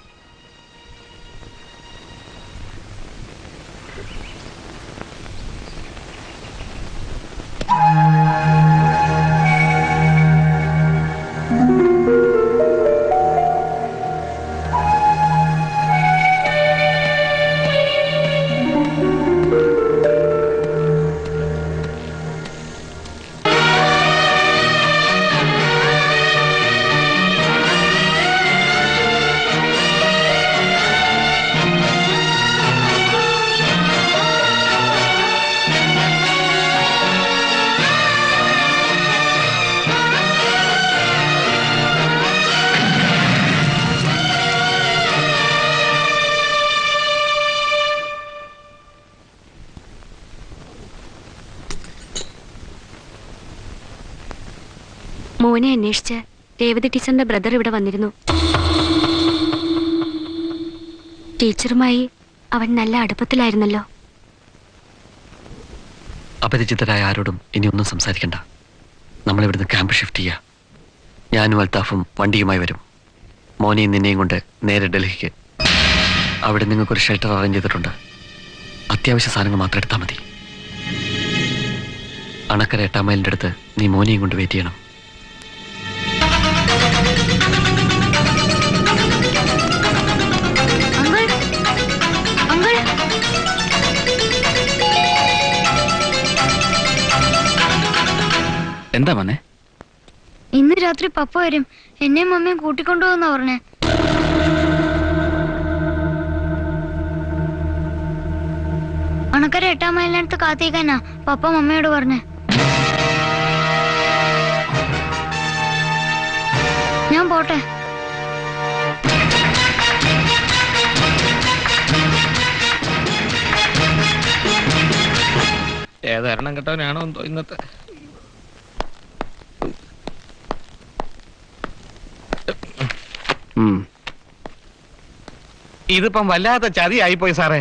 മോനെ അന്വേഷിച്ച് രേവതി ടീച്ചറിന്റെ ബ്രദർ ഇവിടെ വന്നിരുന്നു. ടീച്ചറുമായി അവൻ നല്ല അടുപ്പത്തിലായിരുന്നല്ലോ. അപരിചിതരായ ആരോടും ഇനി ഒന്നും സംസാരിക്കണ്ട. നമ്മളിവിടുന്ന് ക്യാമ്പ് ഷിഫ്റ്റ് ചെയ്യാം. ഞാനും അൽത്താഫും വണ്ടിയുമായി വരും. മോനെയും നിന്നെയും കൊണ്ട് നേരെ ഡൽഹിക്ക്. അവിടെ നിങ്ങൾക്കൊരു ഷെൽട്ടർ അറേഞ്ച് ചെയ്തിട്ടുണ്ട്. അത്യാവശ്യ സാധനങ്ങൾ മാത്രം എടുത്താൽ മതി. അണക്കര 8 മൈലിൻ്റെ അടുത്ത് നീ മോനെയും കൊണ്ട് വെയിറ്റ് ചെയ്യണം. എന്താ വന്നേ? ഇന്ന് രാത്രി പപ്പ വരും. എന്നെയും മമ്മിയും കൂട്ടിക്കൊണ്ടുപോകുന്ന പറഞ്ഞേ. അണക്കര 8 മൈലിനടുത്ത് കാത്തിരിക്കാനാ പപ്പ മമ്മിയോട് പറഞ്ഞേ. ഞാൻ പോട്ടെ. ഏതെണ്ണം കേട്ടവനാണോ എന്തോ ഇന്നത്തെ. ഇതിപ്പം വല്ലാത്ത ചതിയായിപ്പോയി സാറേ.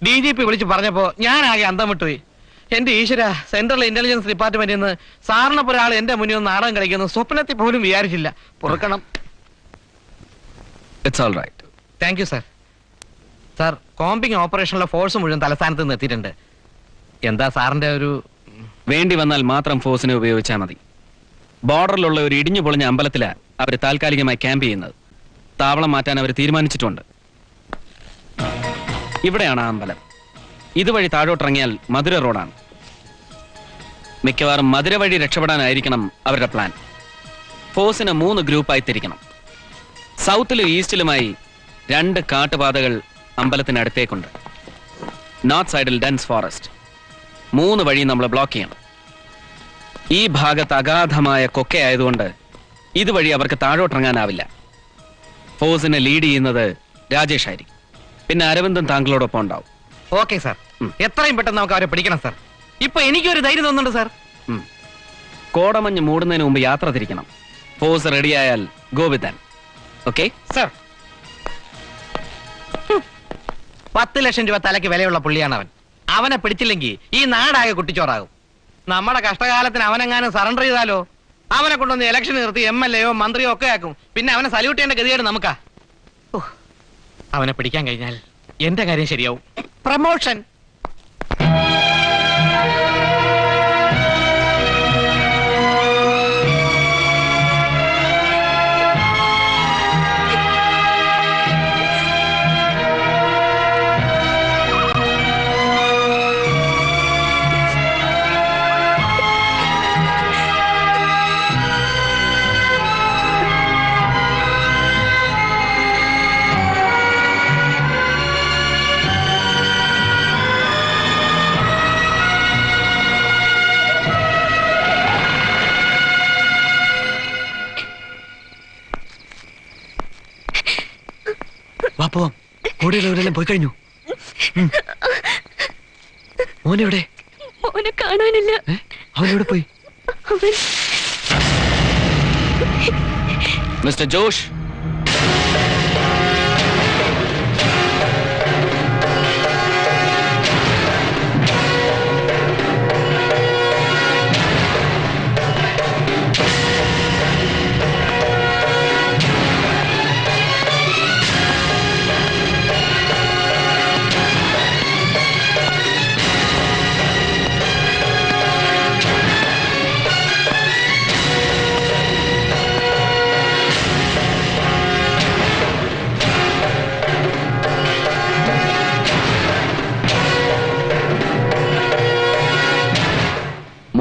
DGP വിളിച്ച് പറഞ്ഞപ്പോ ഞാനാകെ അന്തം വിട്ടുപോയി. എന്റെ ഈശ്വര, സെൻട്രൽ ഇന്റലിജൻസ് ഡിപ്പാർട്ട്മെന്റിൽ നിന്ന് സാറിനൊപ്പം ഒരാൾ എന്റെ മുന്നിൽ നിന്ന് നാടകം കളിക്കുന്നു സ്വപ്നത്തിൽ പോലും വിചാരിച്ചില്ല. പൊറുക്കണം. It's all right. Thank you sir. Sir, combing ഓപ്പറേഷനിലെ ഫോഴ്സ് മുഴുവൻ തലസ്ഥാനത്ത് നിന്ന് എത്തിയിട്ടുണ്ട്. എന്താ സാറിന്റെ ഒരു... വേണ്ടി വന്നാൽ മാത്രം ഫോഴ്സിനെ ഉപയോഗിച്ചാൽ മതി. ബോർഡറിലുള്ള ഒരു ഇടിഞ്ഞു പൊളിഞ്ഞ അമ്പലത്തിലാണ് അവർ താൽക്കാലികമായി ക്യാമ്പ് ചെയ്യുന്നത്. താവളം മാറ്റാൻ അവർ തീരുമാനിച്ചിട്ടുണ്ട്. ഇവിടെയാണ് ആ അമ്പലം. ഇതുവഴി താഴോട്ടിറങ്ങിയാൽ മധുര റോഡാണ്. മിക്കവാറും മധുര വഴി രക്ഷപ്പെടാനായിരിക്കണം അവരുടെ പ്ലാൻ. ഫോഴ്സിനെ 3 ഗ്രൂപ്പായി തിരിക്കണം. സൗത്തിലും ഈസ്റ്റിലുമായി 2 കാട്ടുപാതകൾ അമ്പലത്തിനടുത്തേക്കുണ്ട്. നോർത്ത് സൈഡിൽ ഡെൻസ് ഫോറസ്റ്റ്. 3 വഴി നമ്മൾ ബ്ലോക്ക് ചെയ്യണം. ഈ ഭാഗത്ത് അഗാധമായ കൊക്കയായതുകൊണ്ട് ഇതുവഴി അവർക്ക് താഴോട്ടിറങ്ങാനാവില്ല. ഫോഴ്സിനെ ലീഡ് ചെയ്യുന്നത് രാജേഷ് ആയിരിക്കും. പിന്നെ അരവിന്ദൻ താങ്കളോടൊപ്പം ഉണ്ടാവും. Okay sir. എത്രയും പെട്ടെന്ന് നമുക്ക് അവരെ പിടിക്കണം സാർ. ഇപ്പൊ എനിക്കൊരു ധൈര്യം തോന്നുന്നുണ്ട് സാർ. കോടമഞ്ഞ് മൂടുന്നതിന് മുമ്പ് യാത്ര തിരിക്കണം. ഫോഴ്സ് റെഡിയായാൽ go with them. Okay sir. 10 ലക്ഷം രൂപ തലയ്ക്ക് വിലയുള്ള പുള്ളിയാണ് അവൻ. അവനെ പിടിച്ചില്ലെങ്കിൽ ഈ നാടാകെ കുട്ടിച്ചോറാകും. നമ്മുടെ കഷ്ടകാലത്തിന് അവനെങ്ങാനും സറണ്ടർ ചെയ്താലോ? അവനെ കൊണ്ടൊന്ന് ഇലക്ഷൻ നിർത്തി MLA യോ മന്ത്രിയോ ഒക്കെ ആക്കും. പിന്നെ അവനെ സല്യൂട്ട് ചെയ്യേണ്ട ഗതികേട് നമുക്കാ. അവനെ പിടിക്കാൻ കഴിഞ്ഞാൽ എന്റെ കാര്യം ശരിയാവും. പ്രമോഷൻ. പോവാം. കൂടെയുള്ളവരെല്ലാം പോയി കഴിഞ്ഞു. മോനെവിടെ? മോനെ കാണാനില്ല. അവനെവിടെ പോയി? മിസ്റ്റർ ജോഷ്,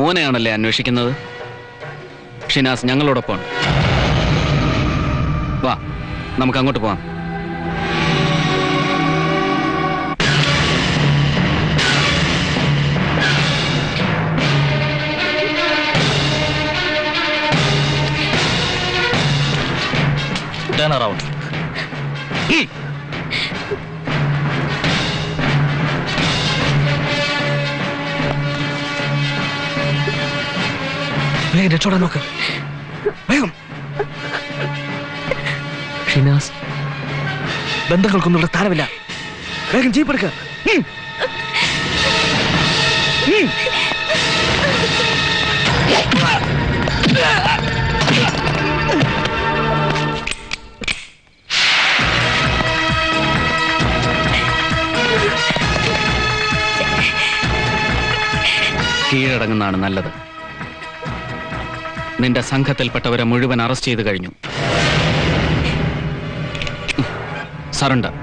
മോനെയാണല്ലേ അന്വേഷിക്കുന്നത്? ഷിനാസ് ഞങ്ങളോടൊപ്പം വാ, നമുക്ക് അങ്ങോട്ട് പോവാം. Turn around. വേഗം രക്ഷപ്പെടാൻ നോക്ക്. വേഗം. ഷിനാസ്, ബന്ധങ്ങൾക്കൊന്നും ഇവിടെ സ്ഥാനമില്ല. വേഗം ജീപ്പ് എടുക്ക. കീഴടങ്ങുന്നതാണ് നല്ലത്. നിന്റെ സംഘത്തിൽപ്പെട്ടവരെ മുഴുവൻ അറസ്റ്റ് ചെയ്ത് കഴിഞ്ഞു. സറണ്ടർ.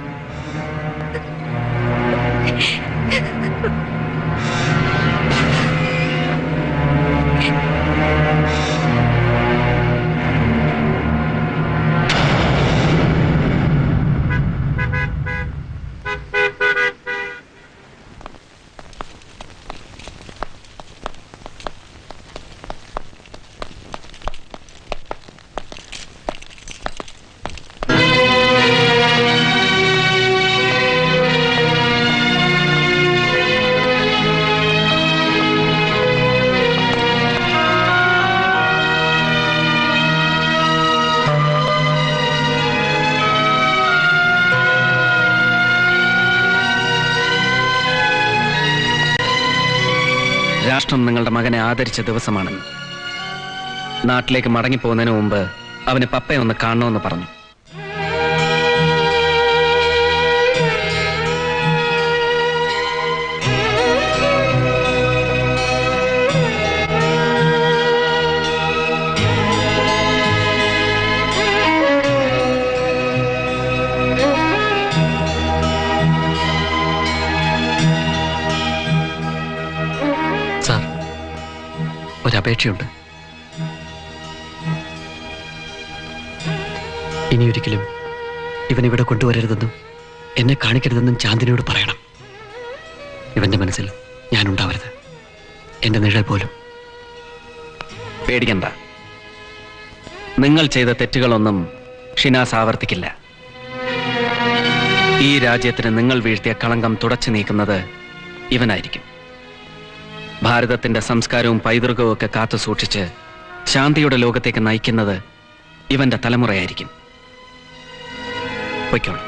രാഷ്ട്രം നിങ്ങളുടെ മകനെ ആദരിച്ച ദിവസമാണെന്ന്. നാട്ടിലേക്ക് മടങ്ങിപ്പോകുന്നതിന് മുമ്പ് അവന് പപ്പയെ ഒന്ന് കാണണമെന്ന് പറഞ്ഞു. ഒരപേക്ഷയുണ്ട്. ഇനിയൊരിക്കലും ഇവനിവിടെ കൊണ്ടുവരരുതെന്നും എന്നെ കാണിക്കരുതെന്നും ചാന്ദിനിയോട് പറയണം. ഇവന്റെ മനസ്സിൽ ഞാനുണ്ടാവരുത്, എന്റെ നിഴൽ പോലും. പേടിക്കണ്ട, നിങ്ങൾ ചെയ്ത തെറ്റുകളൊന്നും ഷിനാസ് ആവർത്തിക്കില്ല. ഈ രാജ്യത്തിന് നിങ്ങൾ വീഴ്ത്തിയ കളങ്കം തുടച്ചു നീക്കുന്നത് ഇവനായിരിക്കും. ഭാരതത്തിന്റെ സംസ്കാരവും പൈതൃകവും ഒക്കെ കാത്തു സൂക്ഷിച്ച് ശാന്തിയുടെ ലോകത്തേക്ക് നയിക്കുന്നത് ഇവന്റെ തലമുറയായിരിക്കും. പൊയ്ക്കോളൂ.